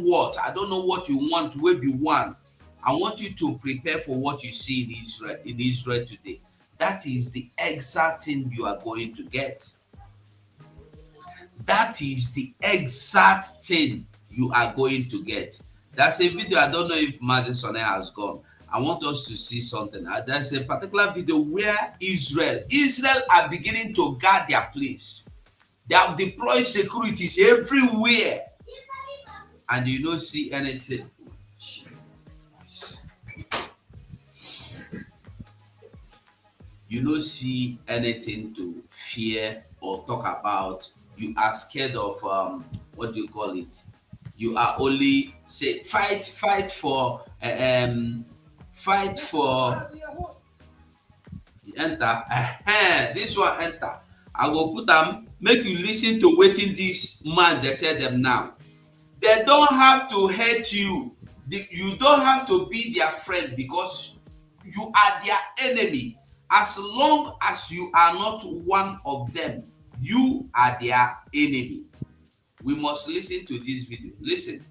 what, I don't know what you want wey be one, I want you to prepare for what you see in Israel today. That is the exact thing you are going to get. That is the exact thing you are going to get. That's a video. I don't know if Massacre has gone. I want us to see something. There's a particular video where Israel are beginning to guard their place. They have deployed securities everywhere. And you don't see anything. You don't see anything to fear or talk about. You are scared of what do you call it? You are only say fight for enter. This one enter. I will put them. Make you listen to wetin this man they tell them now. They don't have to hate you. You don't have to be their friend because you are their enemy. As long as you are not one of them, you are their enemy. We must listen to this video. Listen.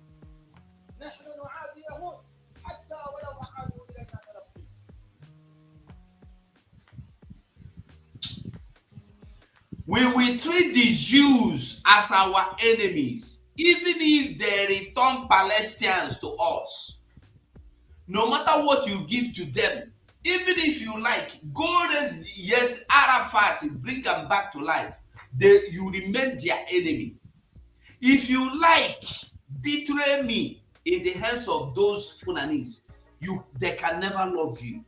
We will treat the Jews as our enemies, even if they return Palestinians to us. No matter what you give to them, even if you like, go yes, Arafat, bring them back to life, you remain their enemy. If you like, betray me in the hands of those Funanis, they can never love you.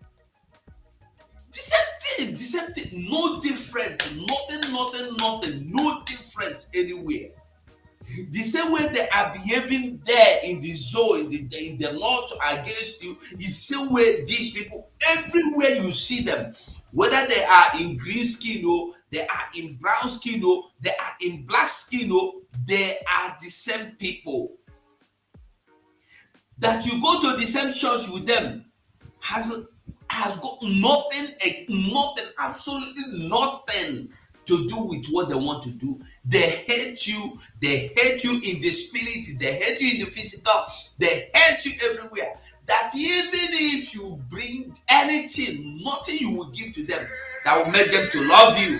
The same thing, no different, nothing, no difference anywhere. The same way they are behaving there in the zone, in the north against you, is the same way these people, everywhere you see them, whether they are in green skin or they are in brown skin or they are in black skin or they are the same people. That you go to the same church with them has got nothing, absolutely nothing to do with what they want to do. They hate you in the spirit, they hate you in the physical, they hate you everywhere. That even if you bring anything, nothing you will give to them that will make them to love you.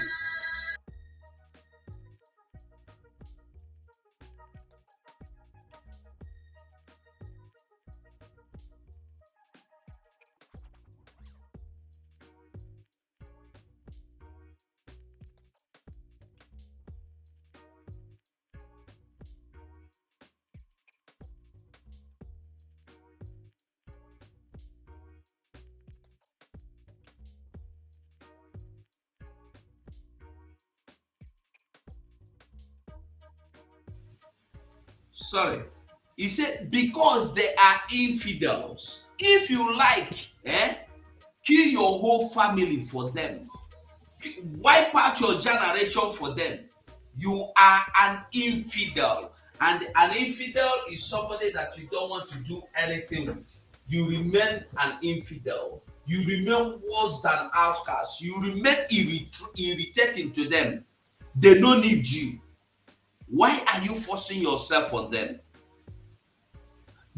Sorry. He said, because they are infidels. If you like, kill your whole family for them. Wipe out your generation for them. You are an infidel. And an infidel is somebody that you don't want to do anything with. You remain an infidel. You remain worse than outcasts. You remain irritating to them. They don't need you. Why are you forcing yourself on them?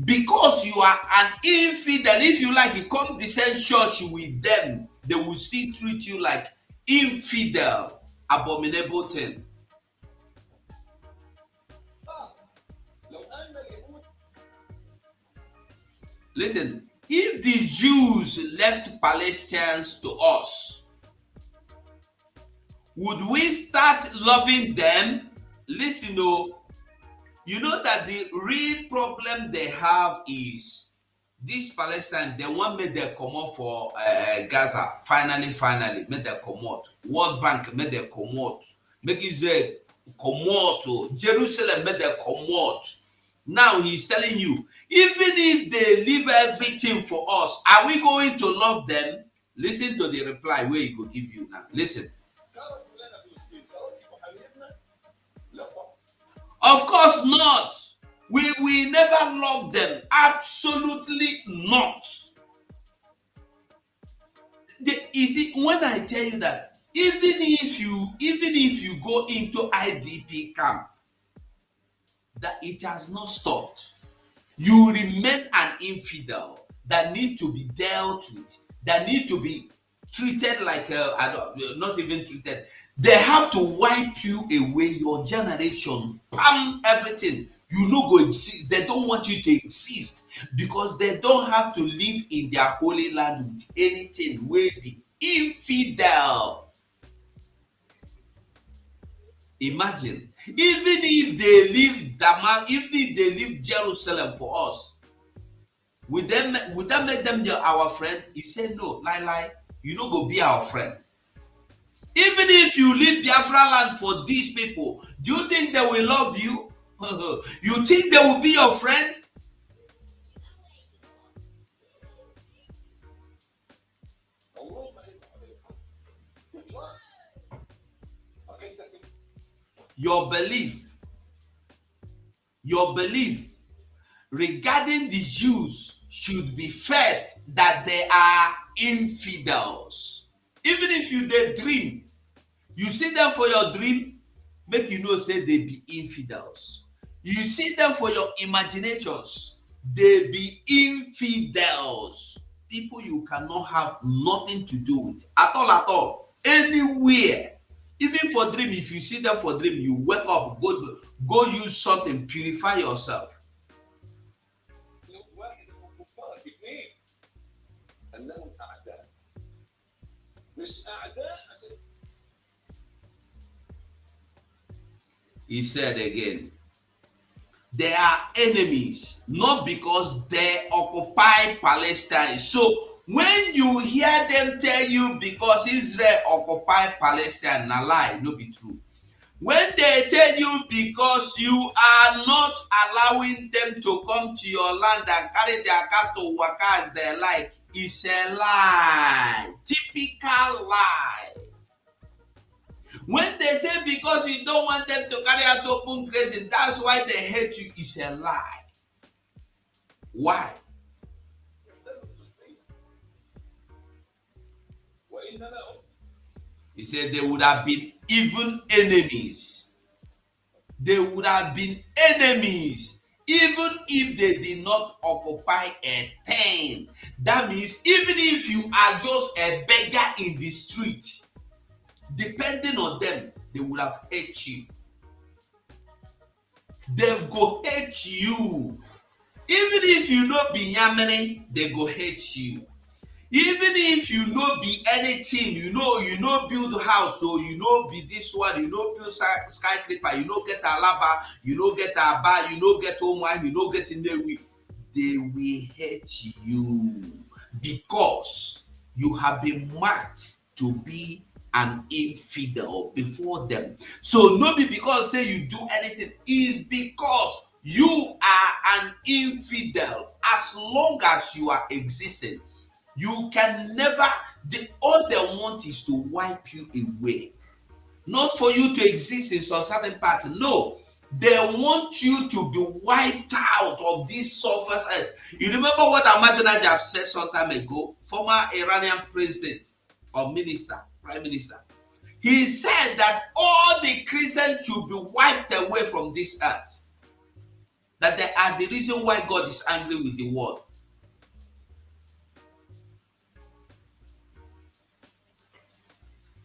Because you are an infidel. If you like, you come to the same church with them, they will still treat you like infidel, abominable thing. Listen, if the Jews left Palestinians to us, would we start loving them? Listen, you know that the real problem they have is this Palestine, they want me to come out for Gaza. Finally, make them come out. World Bank make them come out. Make Israel come out. Jerusalem make them come out. Now he's telling you, even if they leave everything for us, are we going to love them? Listen to the reply where he will give you now. Listen. Of course not. We will never love them. Absolutely not. You see, when I tell you that, even if you go into IDP camp, that it has not stopped. You remain an infidel that need to be dealt with, that need to be treated like not even treated. They have to wipe you away, your generation, palm everything. You no go exist. They don't want you to exist because they don't have to live in their holy land with anything. Will be infidel. Imagine, even if they leave Damascus, even if they leave Jerusalem for us, would that make them our friend? He said, no, lie, you no go be our friend. Even if you leave Biafra land for these people, do you think they will love you? You think they will be your friend? Your belief regarding the Jews should be first that they are infidels. Even if you dey dream, you see them for your dream, make you know say they be infidels. You see them for your imaginations, they be infidels. People you cannot have nothing to do with at all, anywhere. Even for dream, if you see them for dream, you wake up, go use something, purify yourself. He said again, they are enemies, not because they occupy Palestine. So when you hear them tell you because Israel occupy Palestine, na lie, no be true. When they tell you because you are not allowing them to come to your land and carry their cattle waka as they like, it's a lie. Typical lie. When they say because you don't want them to carry out open grazing, that's why they hate you, it's a lie. Why? He said they would have been even enemies. They would have been enemies even if they did not occupy a tent. That means even if you are just a beggar in the street, depending on them, they would have hate you. They go hate you. Even if you know be Yamene, they go hate you. Even if you know be anything, you know build house, so you know be this one, you know build skyscraper, you know get Alaba, you know get Aba, you know get Omwa, you know get Inewi, they will hate you because you have been marked to be an infidel before them. So not be because say you do anything, is because You are an infidel as long as you are existing. You can never, all they want is to wipe you away. Not for you to exist in some certain part. No, they want you to be wiped out of this surface earth. You remember what Ahmadinejad said some time ago, former Iranian president or minister, prime minister. He said that all the Christians should be wiped away from this earth. That they are the reason why God is angry with the world.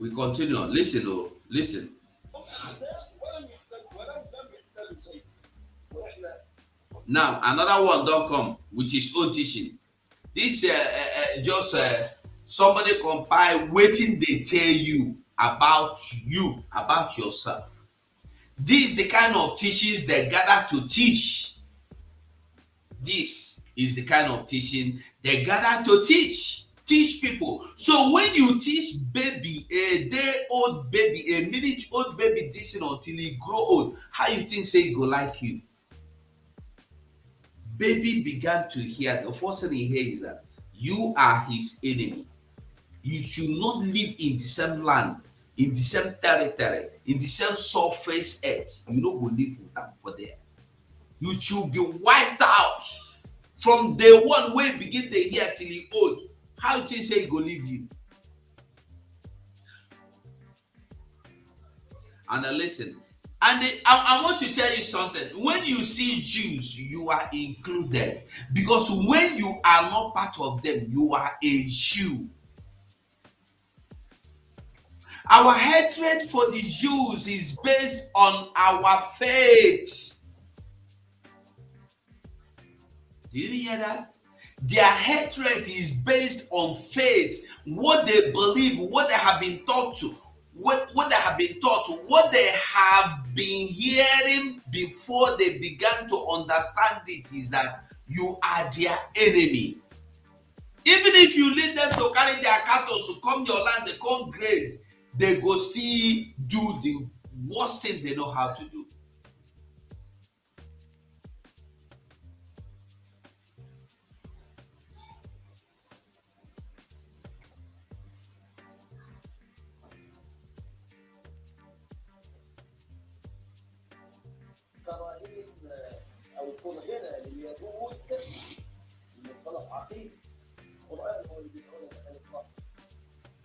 We continue on. Listen, oh, listen. Now, another one don't come with his own teaching. This just somebody compile waiting they tell you, about yourself. This is the kind of teachings they gather to teach. This is the kind of teaching they gather to teach people. So when you teach baby, a day-old baby, a minute-old baby this until he grow old, how you think say he go like you? Baby began to hear, the first thing he hears is that you are his enemy. You should not live in the same land, in the same territory, in the same surface earth. You don't go live with them for there. You should be wiped out from day one when begin the year till he old. How you think say he go leave you? And listen, and I want to tell you something. When you see Jews, you are included. Because when you are not part of them, you are a Jew. Our hatred for the Jews is based on our faith. Did you hear that? Their hatred is based on faith, what they believe, what they have been taught to, what they have been taught, what they have been hearing before they began to understand it is that you are their enemy. Even if you lead them to carry their cattle to come your land, they come graze, they go still do the worst thing they know how to do. او يكون غنى لليهود من منطلق عقيم. القران هو اللي بيدعونا الى الاطلاق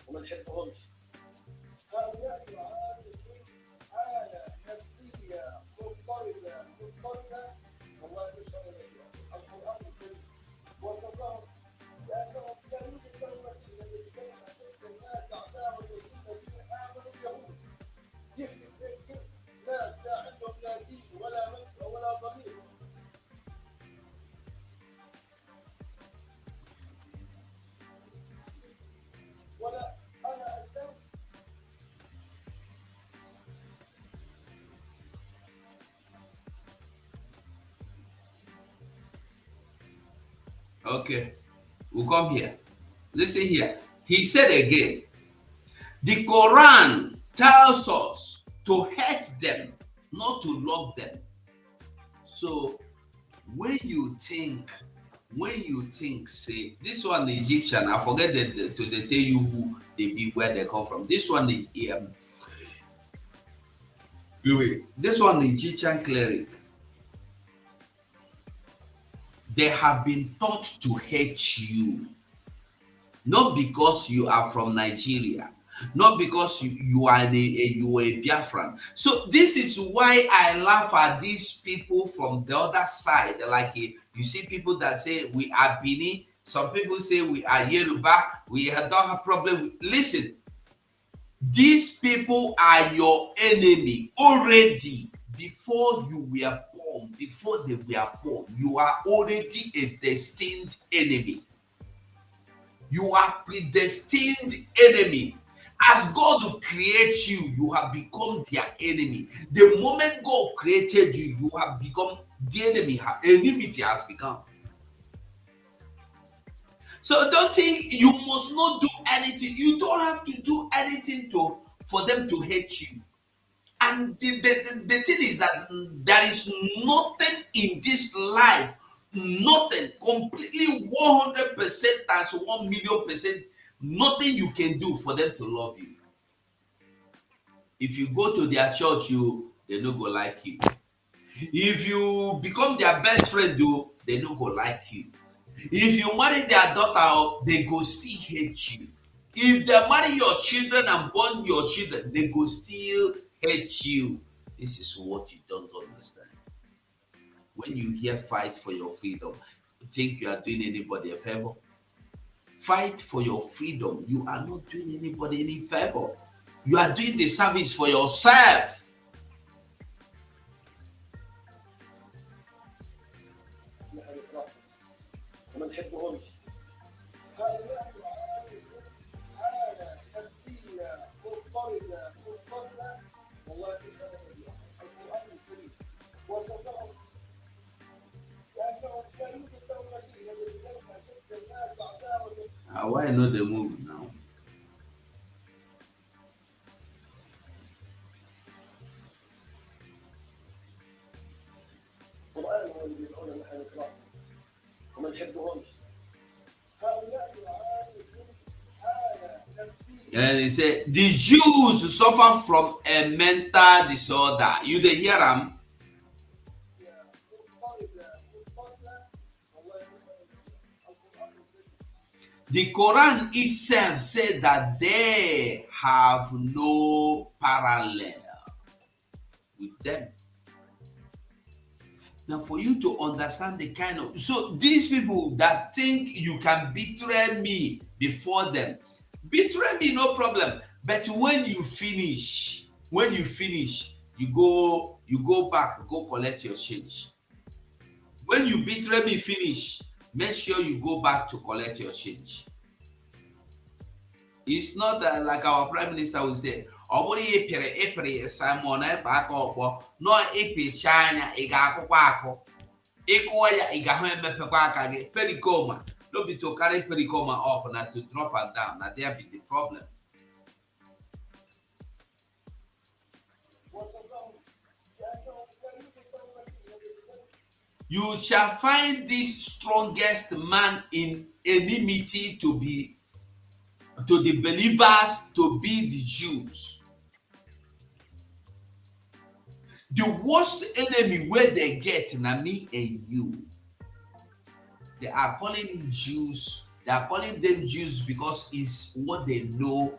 وما نحبهمش. هؤلاء يعانون حاله نفسيه مضطربه والله يشهد عليهم. القران الكريم وصفهم بانهم لا يوجد لهم نتيجه لكي اشد الناس اعداء الذين امنوا اليهود. يمكن ناس لا عندهم لا دين ولا مبدا ولا ضمير. ولا انا اسلمت. Okay, we'll come here. Listen here. He said again, the Quran tells us to hate them, not to love them. So when you think, say, this one the Egyptian, I forget to tell you who they be, where they come from. This one the this one the Egyptian cleric. They have been taught to hate you, not because you are from Nigeria, not because you are a Biafran. So this is why I laugh at these people from the other side. Like you see people that say we are Bini, some people say we are Yoruba, we don't have problem. Listen, these people are your enemy already. Before you were born, before they were born, you are already a destined enemy. You are predestined enemy. As God will create you, you have become their enemy. The moment God created you, you have become the enemy. Enmity has become. So don't think you must not do anything. You don't have to do anything for them to hate you. And the thing is that there is nothing in this life, nothing, completely 100% times 1,000,000%, nothing you can do for them to love you. If you go to their church, they no go like you. If you become their best friend, they no go like you. If you marry their daughter, they go still hate you. If they marry your children and born your children, they go still hate you. This is what you don't understand. When you hear fight for your freedom, you think you are doing anybody a favor? Fight for your freedom. You are not doing anybody any favor. You are doing the service for yourself. وما نحبهمش. هؤلاء حالة نفسية مضطربة مضطربة، والله تسأل القرآن الكريم وصفهم لأنهم لا يوجد دولة لذلك ست الناس أعداء. Why not the move now? القرآن هو اللي بيدعونا نحن نقرأ وما نحبهمش. هؤلاء يعانون حالة نفسية. And he said, the Jews suffer from a mental disorder. You dey hear them? The Quran itself said that they have no parallel with them. Now, for you to understand the kind of, so these people that think you can betray me before them, betray me, no problem. But when you finish, you go back, go collect your change. When you betray me, finish, make sure you go back to collect your change. It's not like our Prime Minister will say, Simon, no China, pericoma. No be to carry pericoma up, not to drop and down. Now there be the problem. You shall find this strongest man in enmity to the believers, to be the Jews. The worst enemy where they get, na me and you. They are calling it Jews. They are calling them Jews because it's what they know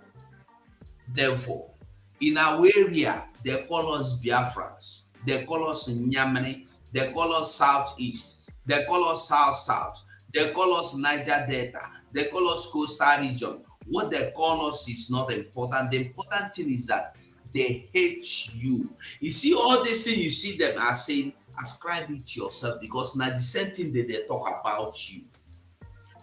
them for. In our area, they call us Biafrans. They call us Nyamani. They call us Southeast. They call us South. They call us Niger Delta. They call us Coastal Region. What they call us is not important. The important thing is that they hate you. You see, all this thing you see them as saying, ascribe it to yourself, because now the same thing that they talk about you.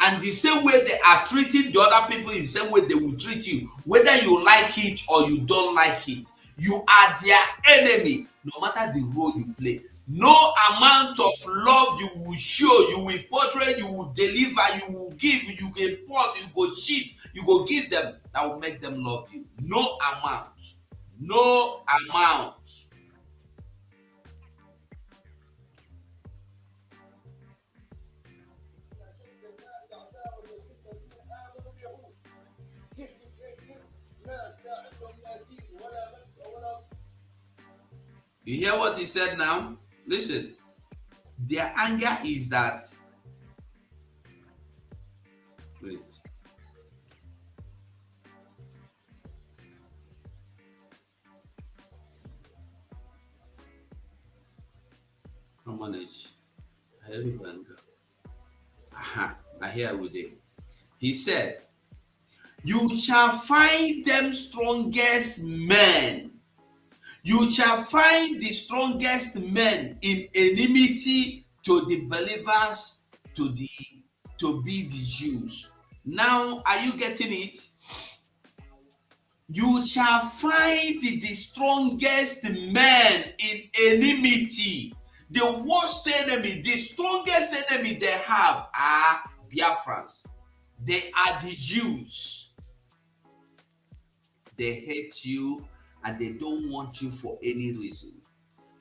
And the same way they are treating the other people is the same way they will treat you. Whether you like it or you don't like it, you are their enemy, no matter the role you play. No amount of love you will show, you will portray, you will deliver, you will give, you will import, you go shit, you go give them, that will make them love you. No amount. No amount. You hear what he said now? Listen, their anger is that, wait. How manage? I hear with it. He said, you shall find them strongest men. You shall find the strongest men in enmity to the believers, to be the Jews. Now, are you getting it? You shall find the strongest men in enmity. The worst enemy, the strongest enemy they have are Biafrans. They are the Jews. They hate you and they don't want you for any reason,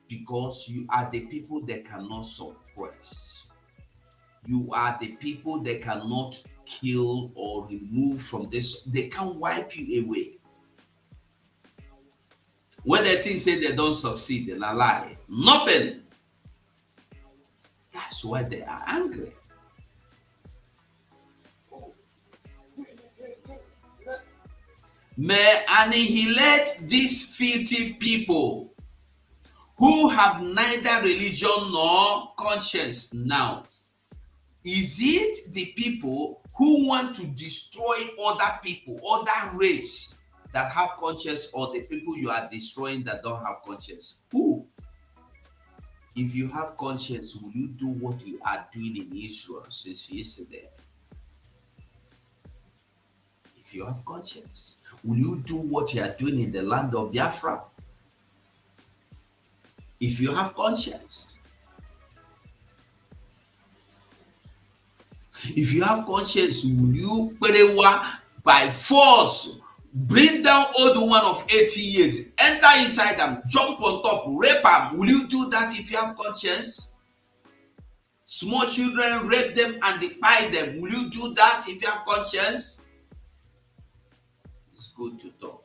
because you are the people they cannot suppress. You are the people they cannot kill or remove from this. They can't wipe you away. When they think say they don't succeed, they lie. Nothing. That's why they are angry. May annihilate these filthy people who have neither religion nor conscience. Now, is it the people who want to destroy other people, other race that have conscience, or the people you are destroying that don't have conscience? Who? If you have conscience, will you do what you are doing in Israel since yesterday? If you have conscience, will you do what you are doing in the land of Biafra? If you have conscience. If you have conscience, will you by force bring down old one of 80 years, enter inside them, jump on top, rape them? Will you do that if you have conscience? Small children, rape them and defy them. Will you do that if you have conscience? It's good to talk.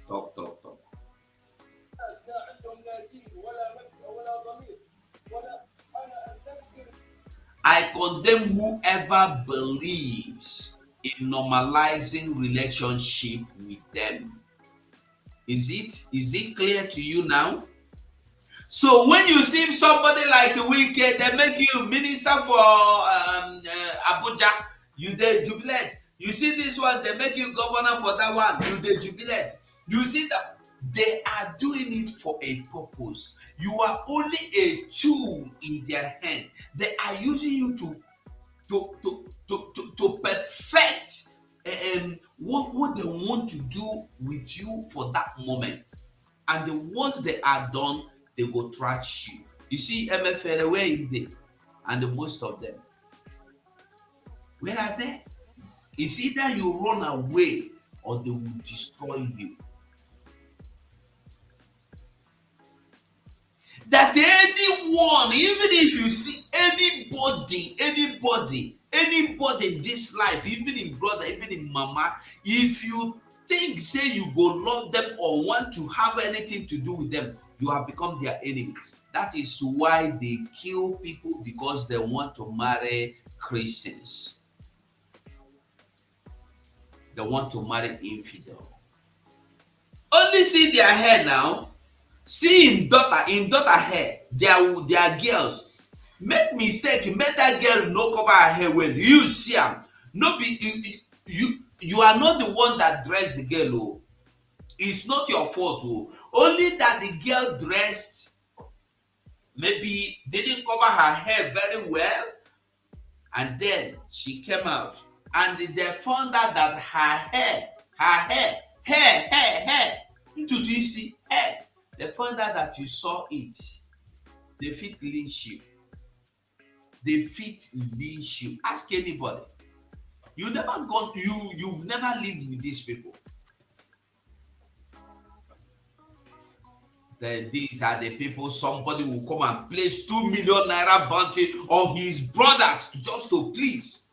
Talk. I condemn whoever believes in normalizing relationship with them. Is it clear to you now? So when you see somebody like Wike, they make you minister for Abuja, you dey jubilate. You see this one, they make you governor for that one, you dey jubilate. You see that they are doing it for a purpose. You are only a tool in their hand. They are using you to perfect what they want to do with you for that moment. And once they are done, they go trash you. You see, MFL, where is they? And the most of them, where are they? It's either you run away or they will destroy you. That anyone, even if you see anybody in this life, even in brother, even in mama, if you think, say you go love them or want to have anything to do with them, you have become their enemy. That is why they kill people, because they want to marry Christians. They want to marry infidel. Only see their hair now. See in daughter hair, their girls. Make mistake, make that girl no cover her hair well. You see them. No be you are not the one that dressed the girl. Oh. It's not your fault. Oh. Only that the girl dressed, maybe didn't cover her hair very well, and then she came out, and they found out that her hair, into this hair. They found out that you saw it. They fit lynch you. Ask anybody. You've never lived with these people. These are the people somebody will come and place 2 million naira bounty on his brothers just to please.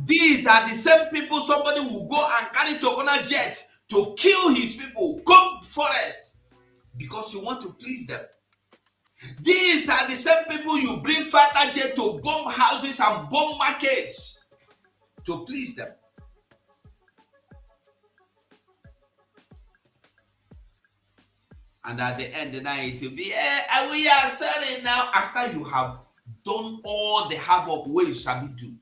These are the same people somebody will go and carry Tokona jet to kill his people, come forest, because you want to please them. These are the same people you bring fighter jet to bomb houses and bomb markets to please them. And at the end of the night, it will be, we are selling now, after you have done all the havoc way you shall do.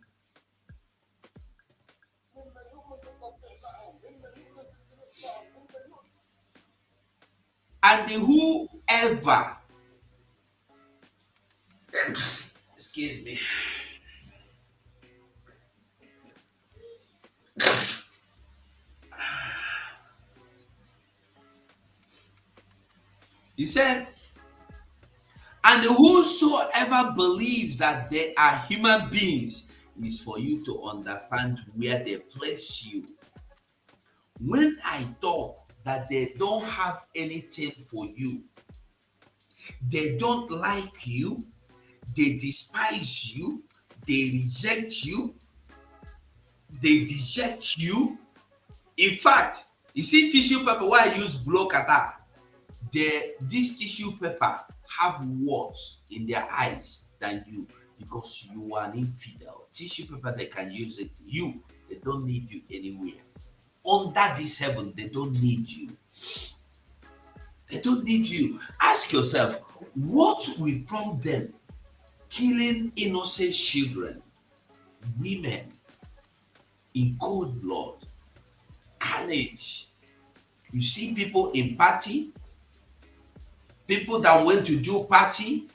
And whoever, excuse me, he said, and whosoever believes that they are human beings is for you to understand where they place you. When I talk that they don't have anything for you. They don't like you. They despise you. They reject you. They deject you. In fact, you see tissue paper where I use blow kata. This tissue paper have words in their eyes than you because you are an infidel. Tissue paper, they can use it. You, they don't need you anywhere. Under this heaven, they don't need you. They don't need you. Ask yourself, what will prompt them killing innocent children, women, in cold blood, carnage? You see people in party, people that went to do party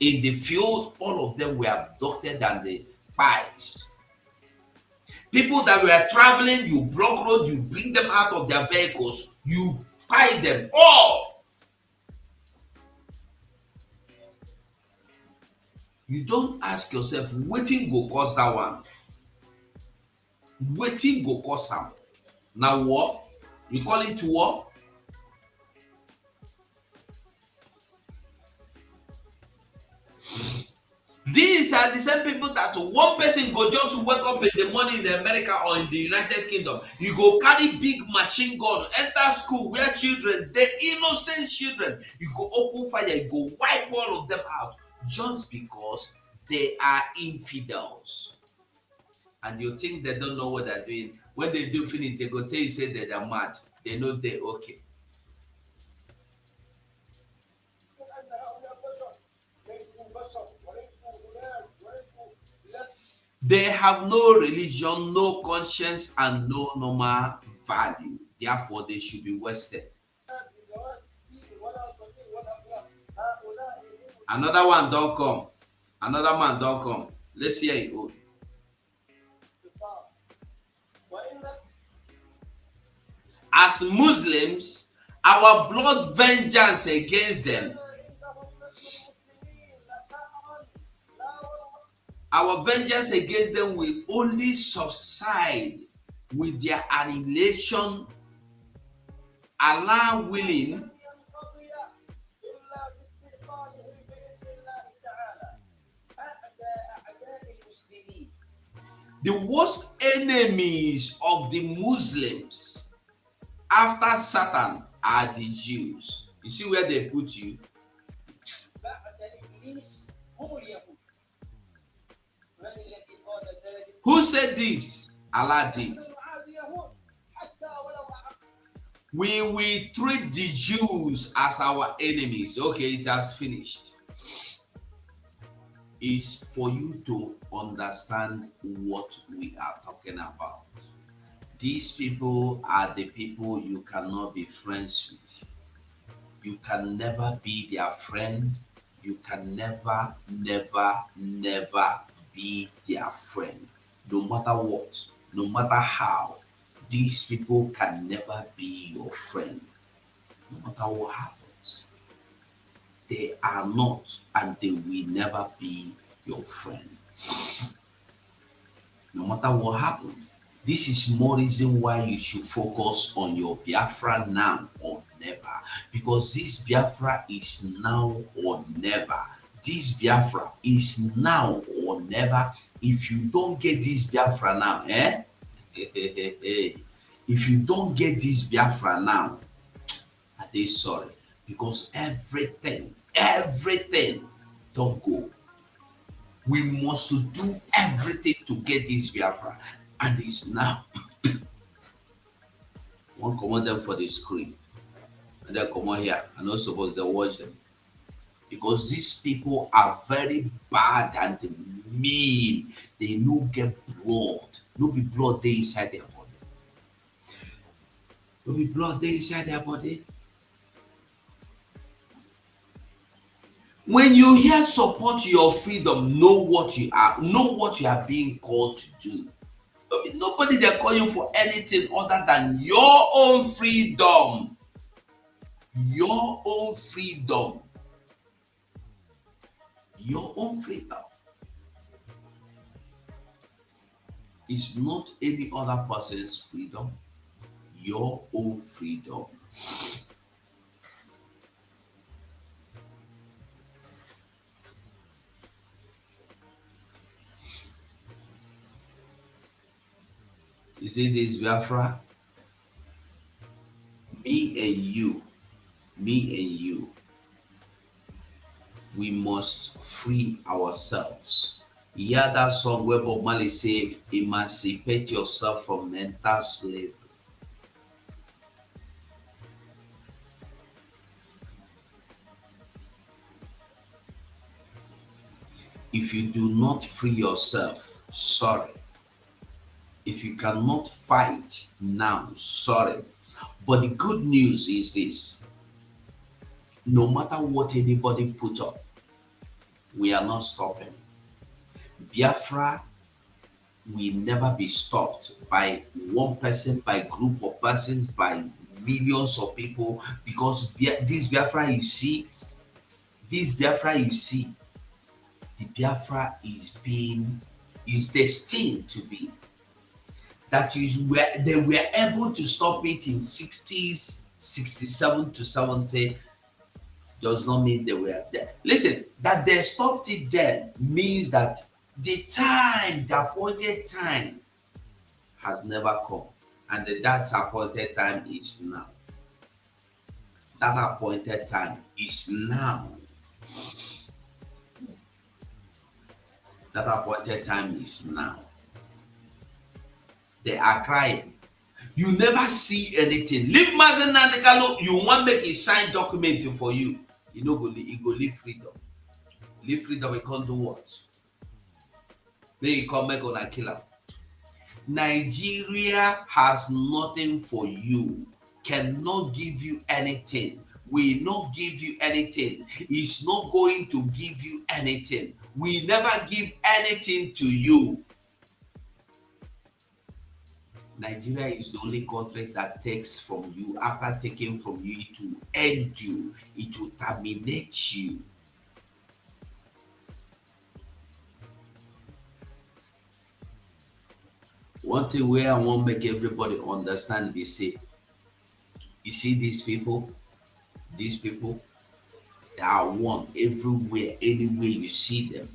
in the field, all of them were abducted and the pipes. People that were traveling, you block road, you bring them out of their vehicles, you buy them all. You don't ask yourself, wetin go cause that one? Wetin go cause am? Now war? You call it war? These are the same people that one person go just wake up in the morning in America or in the United Kingdom. You go carry big machine gun, enter school where children, the innocent children, you go open fire, you go wipe all of them out just because they are infidels. And you think they don't know what they're doing. When they do finish, they go tell you, say that they're mad. They know they're okay. They have no religion, no conscience, and no normal value. Therefore, they should be wasted. Another one don't come. Another man don't come. Let's hear it. As Muslims, our blood vengeance against them, our vengeance against them will only subside with their annihilation, Allah willing. The worst enemies of the Muslims after Satan are the Jews. You see where they put you? Who said this? Allah did. We will treat the Jews as our enemies. Okay, it has finished. It's for you to understand what we are talking about. These people are the people you cannot be friends with. You can never be their friend. You can never be their friend. No matter what, no matter how, these people can never be your friend. No matter what happens, they are not and they will never be your friend. No matter what happens. This is more reason why you should focus on your Biafra now or never. Because this Biafra is now or never. This Biafra is now or never. If you don't get this Biafra now, if you don't get this Biafra now, I say sorry. Because everything don't go. We must do everything to get this Biafra. And it's now. One command them for the screen. And they come out here. I'm not supposed to watch them. Because these people are very bad and mean. They no get blood. No be blood they inside their body. No be blood they inside their body. When you hear support your freedom, know what you are. Know what you are being called to do. Nobody they call you for anything other than your own freedom. Your own freedom. Your own freedom. It's not any other person's freedom. your own freedom. You see this, Biafra? Me and you, we must free ourselves. You hear that song where Bob Marley said, emancipate yourself from mental slavery. If you do not free yourself, sorry. If you cannot fight now, sorry. But the good news is this: no matter what anybody put up, we are not stopping. Biafra will never be stopped by one person, by group of persons, by millions of people, because this Biafra you see, the Biafra is destined to be. That is where they were able to stop it in 60s, 67 to 70 does not mean they were there. Listen, that they stopped it then means that the appointed time has never come. And that appointed time is now. That appointed time is now. That appointed time is now. They are crying. You never see anything. Leave Mazen Nandekalo, you want make a signed document for you. You know, he go leave freedom. Leave freedom, he can't do what? Then he come back on a killer. Nigeria has nothing for you. Cannot give you anything. Will not give you anything. Is not going to give you anything. We never give anything to you. Nigeria is the only country that takes from you. After taking from you, it will end you. It will terminate you. One thing where I want to make everybody understand, we say, you see these people, they are one everywhere, anywhere you see them.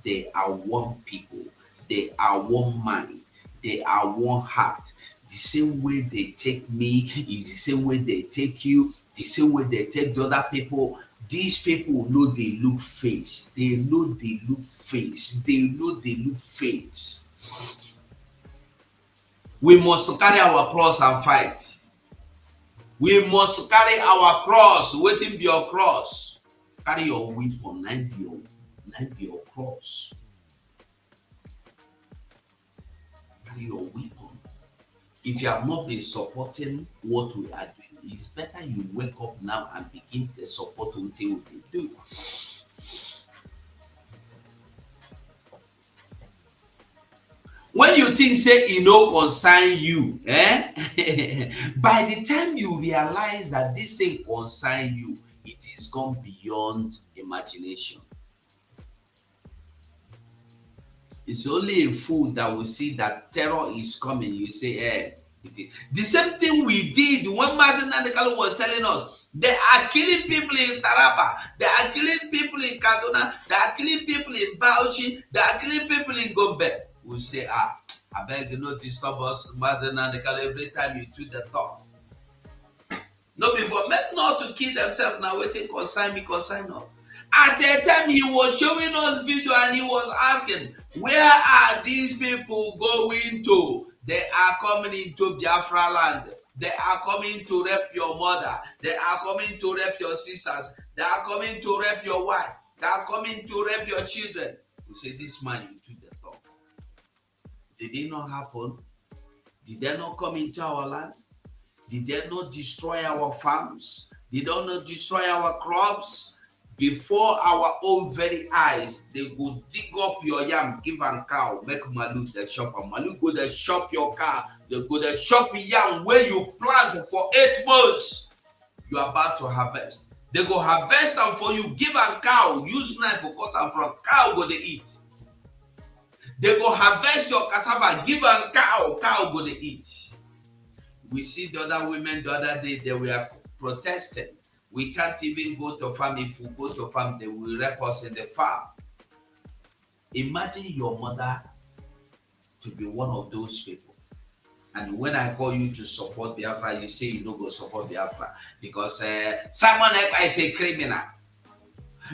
They are one people. They are one mind. They are one heart. The same way they take me is the same way they take you. The same way they take the other people. These people know they look face. They know they look face. They know they look face. We must carry our cross and fight. We must carry our cross. Waiting be your cross. Carry your weapon. Nine be your cross. Carry your weapon. If you have not been supporting what we are doing, it's better you wake up now and begin to support what we do. When you think say it no concern you, by the time you realize that this thing concern you, it is gone beyond imagination. It's only a fool that will see that terror is coming. You say, the same thing we did when Mazen Nandekalo was telling us. They are killing people in Taraba. They are killing people in Kaduna. They are killing people in Bauchi. They are killing people in Gombe. We say, I beg you not disturb us, Mazen Nandekalo, every time you do the talk. No, before men not to kill themselves now, waiting consign not. At a time he was showing us video and he was asking, where are these people going to? They are coming into Biafra land. They are coming to rape your mother. They are coming to rape your sisters. They are coming to rape your wife. They are coming to rape your children. We say, this man, you do the talk. Did it not happen? Did they not come into our land? Did they not destroy our farms? Did they not destroy our crops? Before our own very eyes, they go dig up your yam, give and cow, make Malu the shop, and Malu go to shop your car, they go to shop yam where you plant for 8 months. You are about to harvest. They go harvest them for you, give and cow, use knife for cut and from cow go to eat. They go harvest your cassava, give and cow go to eat. We see the other women the other day, they were protesting. We can't even go to farm. If we go to farm, they will wrap us in the farm. Imagine your mother to be one of those people. And when I call you to support Biafra, you say you don't go support Biafra because Simon Ekpa is a criminal.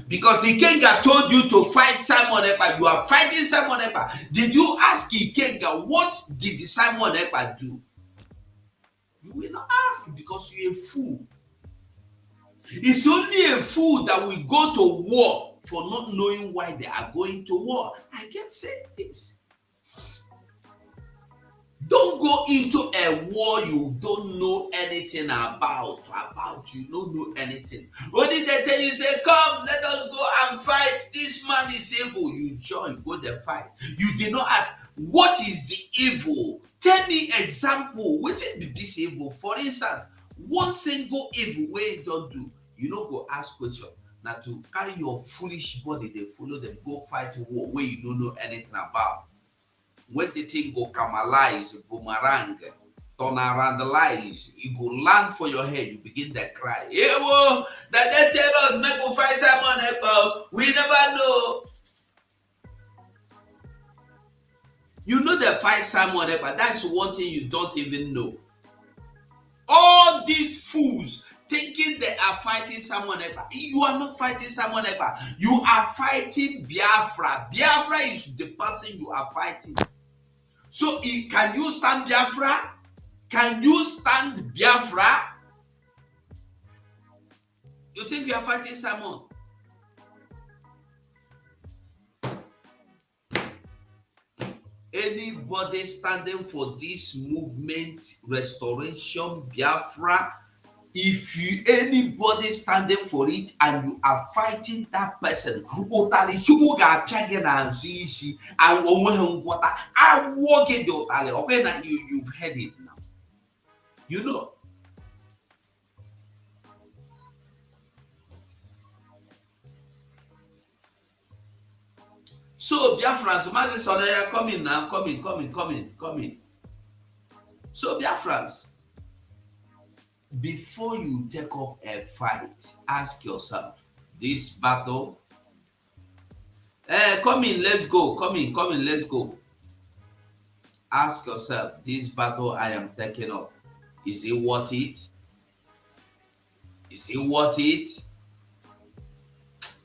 Because Ikenga told you to fight Simon Ekpa, you are fighting Simon Ekpa. Did you ask Ikenga what did Simon Ekpa do? You will not ask because you're a fool. It's only a fool that will go to war for not knowing why they are going to war. I kept saying this. Don't go into a war you don't know anything about. You don't know anything. Only they tell you, say, come, let us go and fight. This man is evil. You join, go the fight. You did not ask, what is the evil? Tell me example. What be this evil? For instance, one single evil way you don't do. You don't go ask question. Now to carry your foolish body, they follow them, go fight war where you don't know anything about. When the thing go camalize, boomerang, turn around the lies, you go land for your head, you begin to cry. Hey, whoa, that they tell us, make go fight Simon Ekpa. We never know. You know the fight Simon Ekpa. That's one thing you don't even know. All these fools thinking they are fighting Simon Ekpa. You are not fighting Simon Ekpa. You are fighting Biafra. Biafra is the person you are fighting. So can you stand Biafra? Can you stand Biafra? You think you are fighting Simon? Anybody standing for this movement, restoration, Biafra, if you anybody standing for it and you are fighting that person, I walk in the okay, now you've heard it now. You know. So Biafrans, coming now, coming. So Biafrans, before you take up a fight, ask yourself, this battle, come in, let's go. Ask yourself, this battle I am taking up, is it worth it? Is it worth it?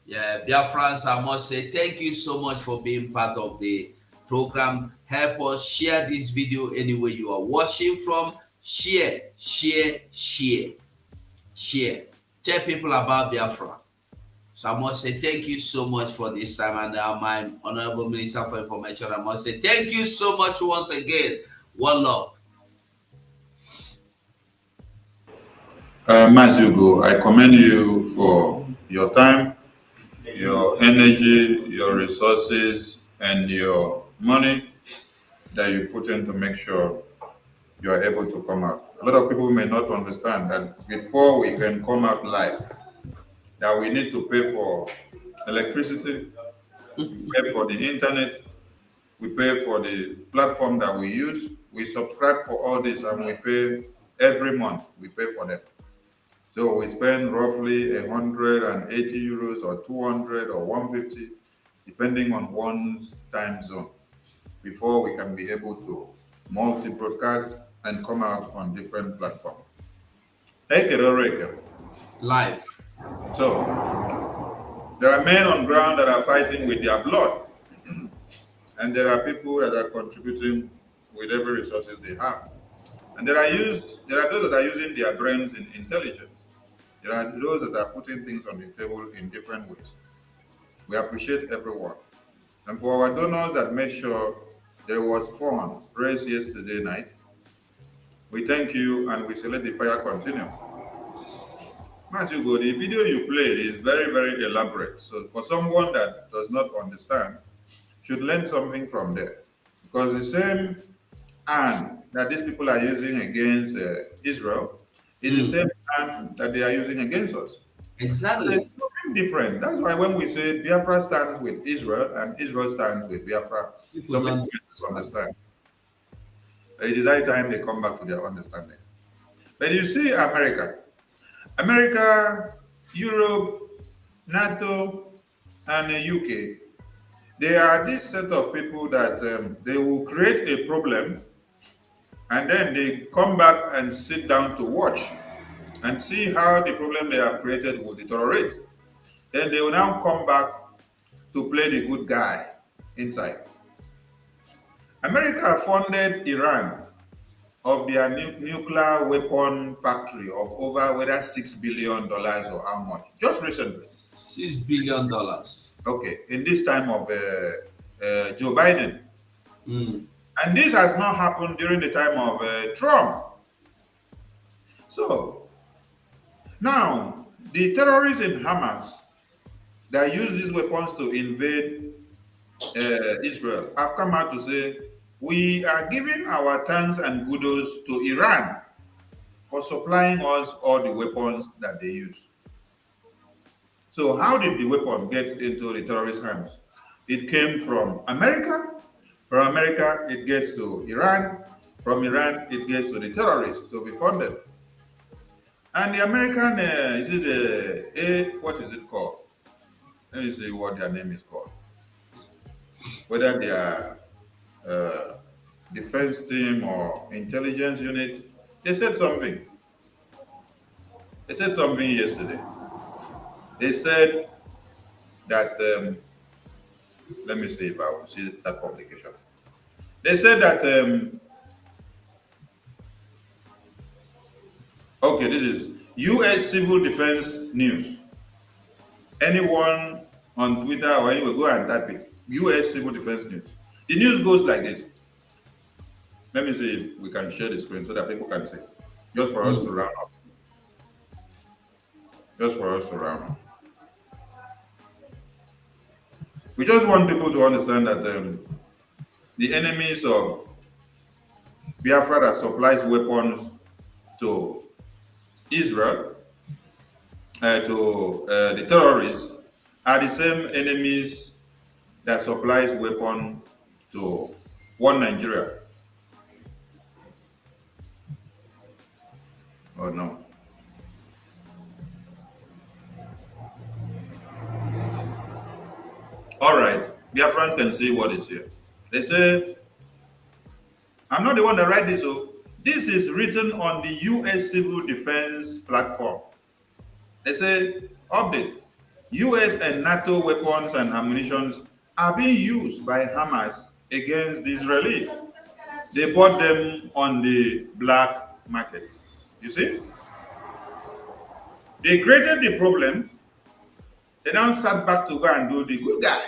Yeah, Biafrans, I must say thank you so much for being part of the program. Help us share this video anywhere you are watching from. Share. Tell people about Biafra. So I must say thank you so much for this time. And my Honorable Minister for Information, I must say thank you so much once again. One love. Mazugo, I commend you for your time, your energy, your resources, and your money that you put in to make sure you are able to come out. A lot of people may not understand that before we can come out live, that we need to pay for electricity, we pay for the internet, we pay for the platform that we use, we subscribe for all this, and we pay every month, we pay for them. So we spend roughly 180 euros or 200 or 150, depending on one's time zone, before we can be able to multi-broadcast and come out on different platforms. Live. So there are men on ground that are fighting with their blood, and there are people that are contributing with every resources they have. And there are those that are using their brains in intelligence. There are those that are putting things on the table in different ways. We appreciate everyone. And for our donors that made sure there was funds raised yesterday night, we thank you and we say let the fire continue. Mazugo, the video you played is very, very elaborate. So for someone that does not understand, should learn something from there. Because the same hand that these people are using against Israel is the same hand that they are using against us. Exactly. There's nothing different. That's why when we say Biafra stands with Israel and Israel stands with Biafra, some people understand. It is high time they come back to their understanding. But you see America, Europe, NATO, and the UK, they are this set of people that they will create a problem and then they come back and sit down to watch and see how the problem they have created will deteriorate. Then they will now come back to play the good guy inside. America funded Iran of their nuclear weapon factory of over whether $6 billion or how much, just recently. $6 billion. Okay, in this time of Joe Biden. And this has not happened during the time of Trump. So, now, the terrorists in Hamas that use these weapons to invade Israel have come out to say, we are giving our thanks and kudos to Iran for supplying us all the weapons that they use. So how did the weapon get into the terrorist hands? It came from America. From America, it gets to Iran. From Iran, it gets to the terrorists to be funded. And the American, what is it called? Let me see what their name is called. Whether they are defense team or intelligence unit, they said something. They said something yesterday. They said that, let me see if I will see that publication. They said that, okay, this is U.S. Civil Defense News. Anyone on Twitter or anywhere, go and type it. U.S. Civil Defense News. The news goes like this. Let me see if we can share the screen so that people can see. Just for us to round up. Just for us to round up. We just want people to understand that the enemies of Biafra that supplies weapons to Israel, to the terrorists, are the same enemies that supplies weapons to one Nigeria. Oh no. All right, Biafrans can see what is here. They say, I'm not the one that write this, so this is written on the U.S. Civil Defense platform. They say, update, U.S. and NATO weapons and ammunition are being used by Hamas against the Israelis. They bought them on the black market. You see? They created the problem. They now sat back to go and do the good guy.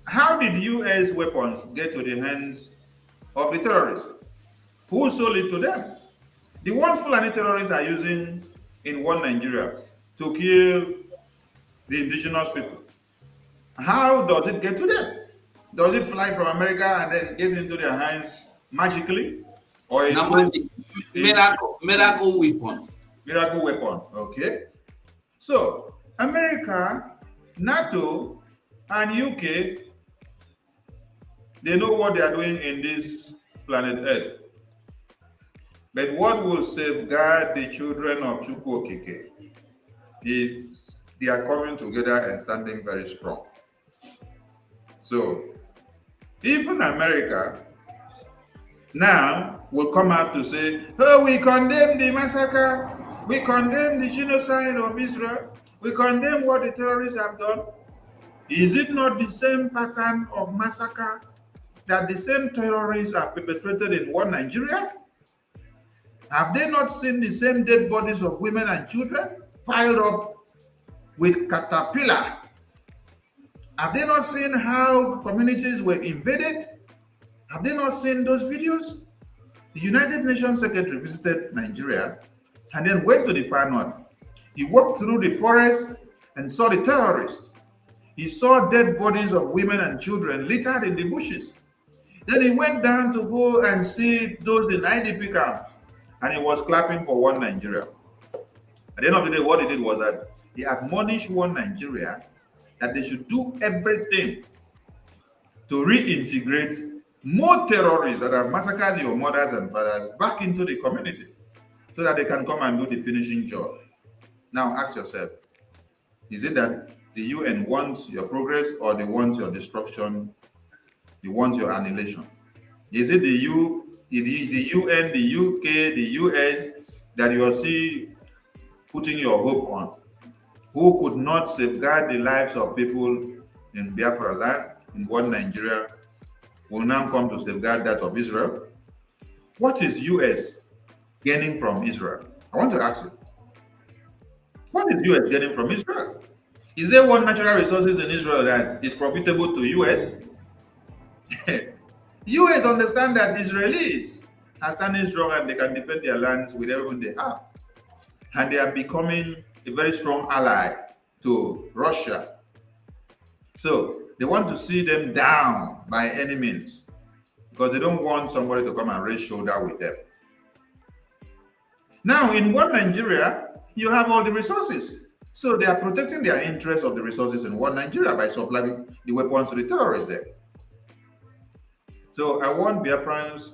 How did U.S. weapons get to the hands of the terrorists? Who sold it to them? The ones Fulani terrorists are using in one Nigeria to kill the indigenous people. How does it get to them? Does it fly from America and then get into their hands magically? Or it miracle weapon. Miracle weapon, okay. So, America, NATO, and UK, they know what they are doing in this planet Earth. But what will safeguard the children of Chukwu Okike is they are coming together and standing very strong. So, even America now will come out to say, oh, we condemn the massacre, we condemn the genocide of Israel, we condemn what the terrorists have done. Is it not the same pattern of massacre that the same terrorists have perpetrated in one Nigeria? Have they not seen the same dead bodies of women and children piled up with caterpillar? Have they not seen how communities were invaded? Have they not seen those videos? The United Nations Secretary visited Nigeria and then went to the far north. He walked through the forest and saw the terrorists. He saw dead bodies of women and children littered in the bushes. Then he went down to go and see those in IDP camps, and he was clapping for one Nigeria. At the end of the day, what he did was that he admonished one Nigeria that they should do everything to reintegrate more terrorists that have massacred your mothers and fathers back into the community so that they can come and do the finishing job. Now ask yourself, is it that the UN wants your progress or they want your destruction? They want your annihilation? Is it the UN, the UK, the US that you are still putting your hope on, who could not safeguard the lives of people in Biafra land, in one Nigeria, will now come to safeguard that of Israel? What is US gaining from Israel? I want to ask you. What is US getting from Israel? Is there one natural resources in Israel that is profitable to US? US understand that Israelis are standing strong and they can defend their lands with everything they have. And they are becoming a very strong ally to Russia. So they want to see them down by any means because they don't want somebody to come and raise shoulder with them. Now, in one Nigeria, you have all the resources. So they are protecting their interests of the resources in one Nigeria by supplying the weapons to the terrorists there. So I want Biafrans,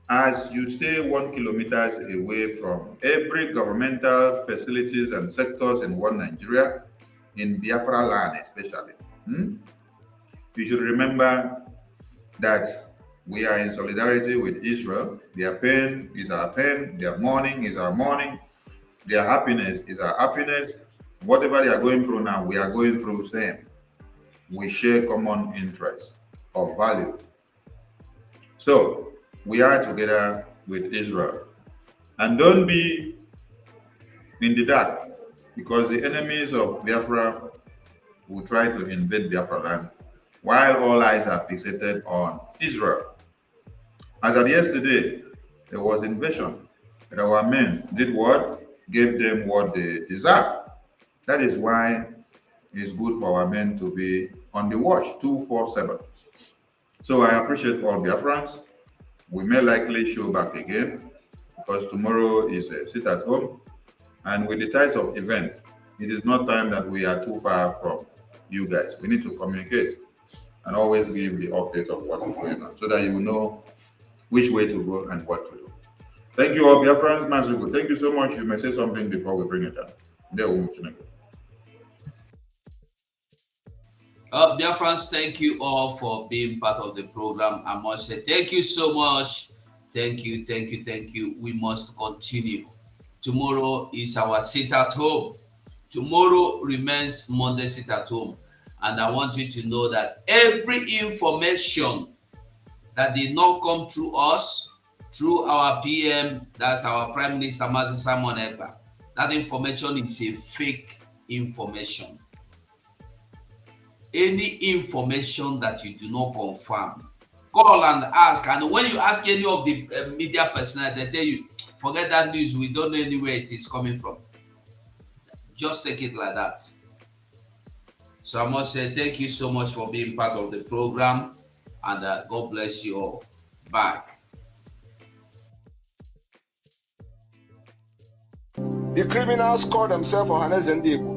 as you stay 1 kilometer away from every governmental facilities and sectors in one Nigeria, in Biafra land especially, you should remember that we are in solidarity with Israel. Their pain is our pain, their mourning is our mourning, their happiness is our happiness. Whatever they are going through now, we are going through the same. We share common interests of value. So we are together with Israel. And don't be in the dark, because the enemies of Biafra will try to invade Biafra land, while all eyes are fixated on Israel. As of yesterday, there was invasion, and our men did what? Gave them what they deserve. That is why it's good for our men to be on the watch 24/7. So I appreciate all Biafrans. We may likely show back again because tomorrow is a sit at home. And with the types of event, it is not time that we are too far from you guys. We need to communicate and always give the update of what is going on so that you know which way to go and what to do. Thank you all, Biafrans. Massacre. Thank you so much. You may say something before we bring it down. Biafrans, thank you all for being part of the program. I must say thank you so much. Thank you, thank you, thank you. We must continue. Tomorrow is our sit at home. Tomorrow remains Monday sit at home. And I want you to know that every information that did not come through us, through our PM, that's our Prime Minister, Mazi Simon Ekpa, that information is a fake information. Any information that you do not confirm, call and ask. And when you ask any of the media personnel, they tell you, forget that news, we don't know anywhere it is coming from. Just take it like that. So I must say thank you so much for being part of the program, and God bless you all. Bye. The criminals call themselves Ohanes and Igbo.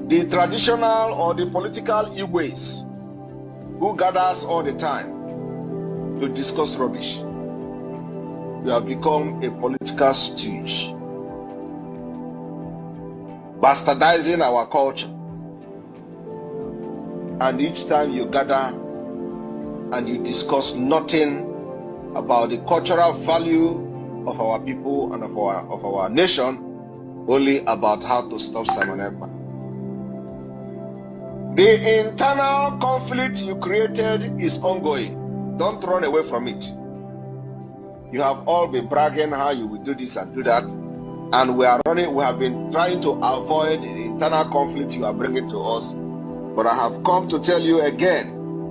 The traditional or the political Igbo's who gathers all the time to discuss rubbish. We have become a political stooge, bastardizing our culture. And each time you gather and you discuss nothing about the cultural value of our people and of our nation, only about how to stop Simon Ekpa. The internal conflict you created is ongoing. Don't run away from it. You have all been bragging how you will do this and do that, and we have been trying to avoid the internal conflict you are bringing to us. But I have come to tell you again,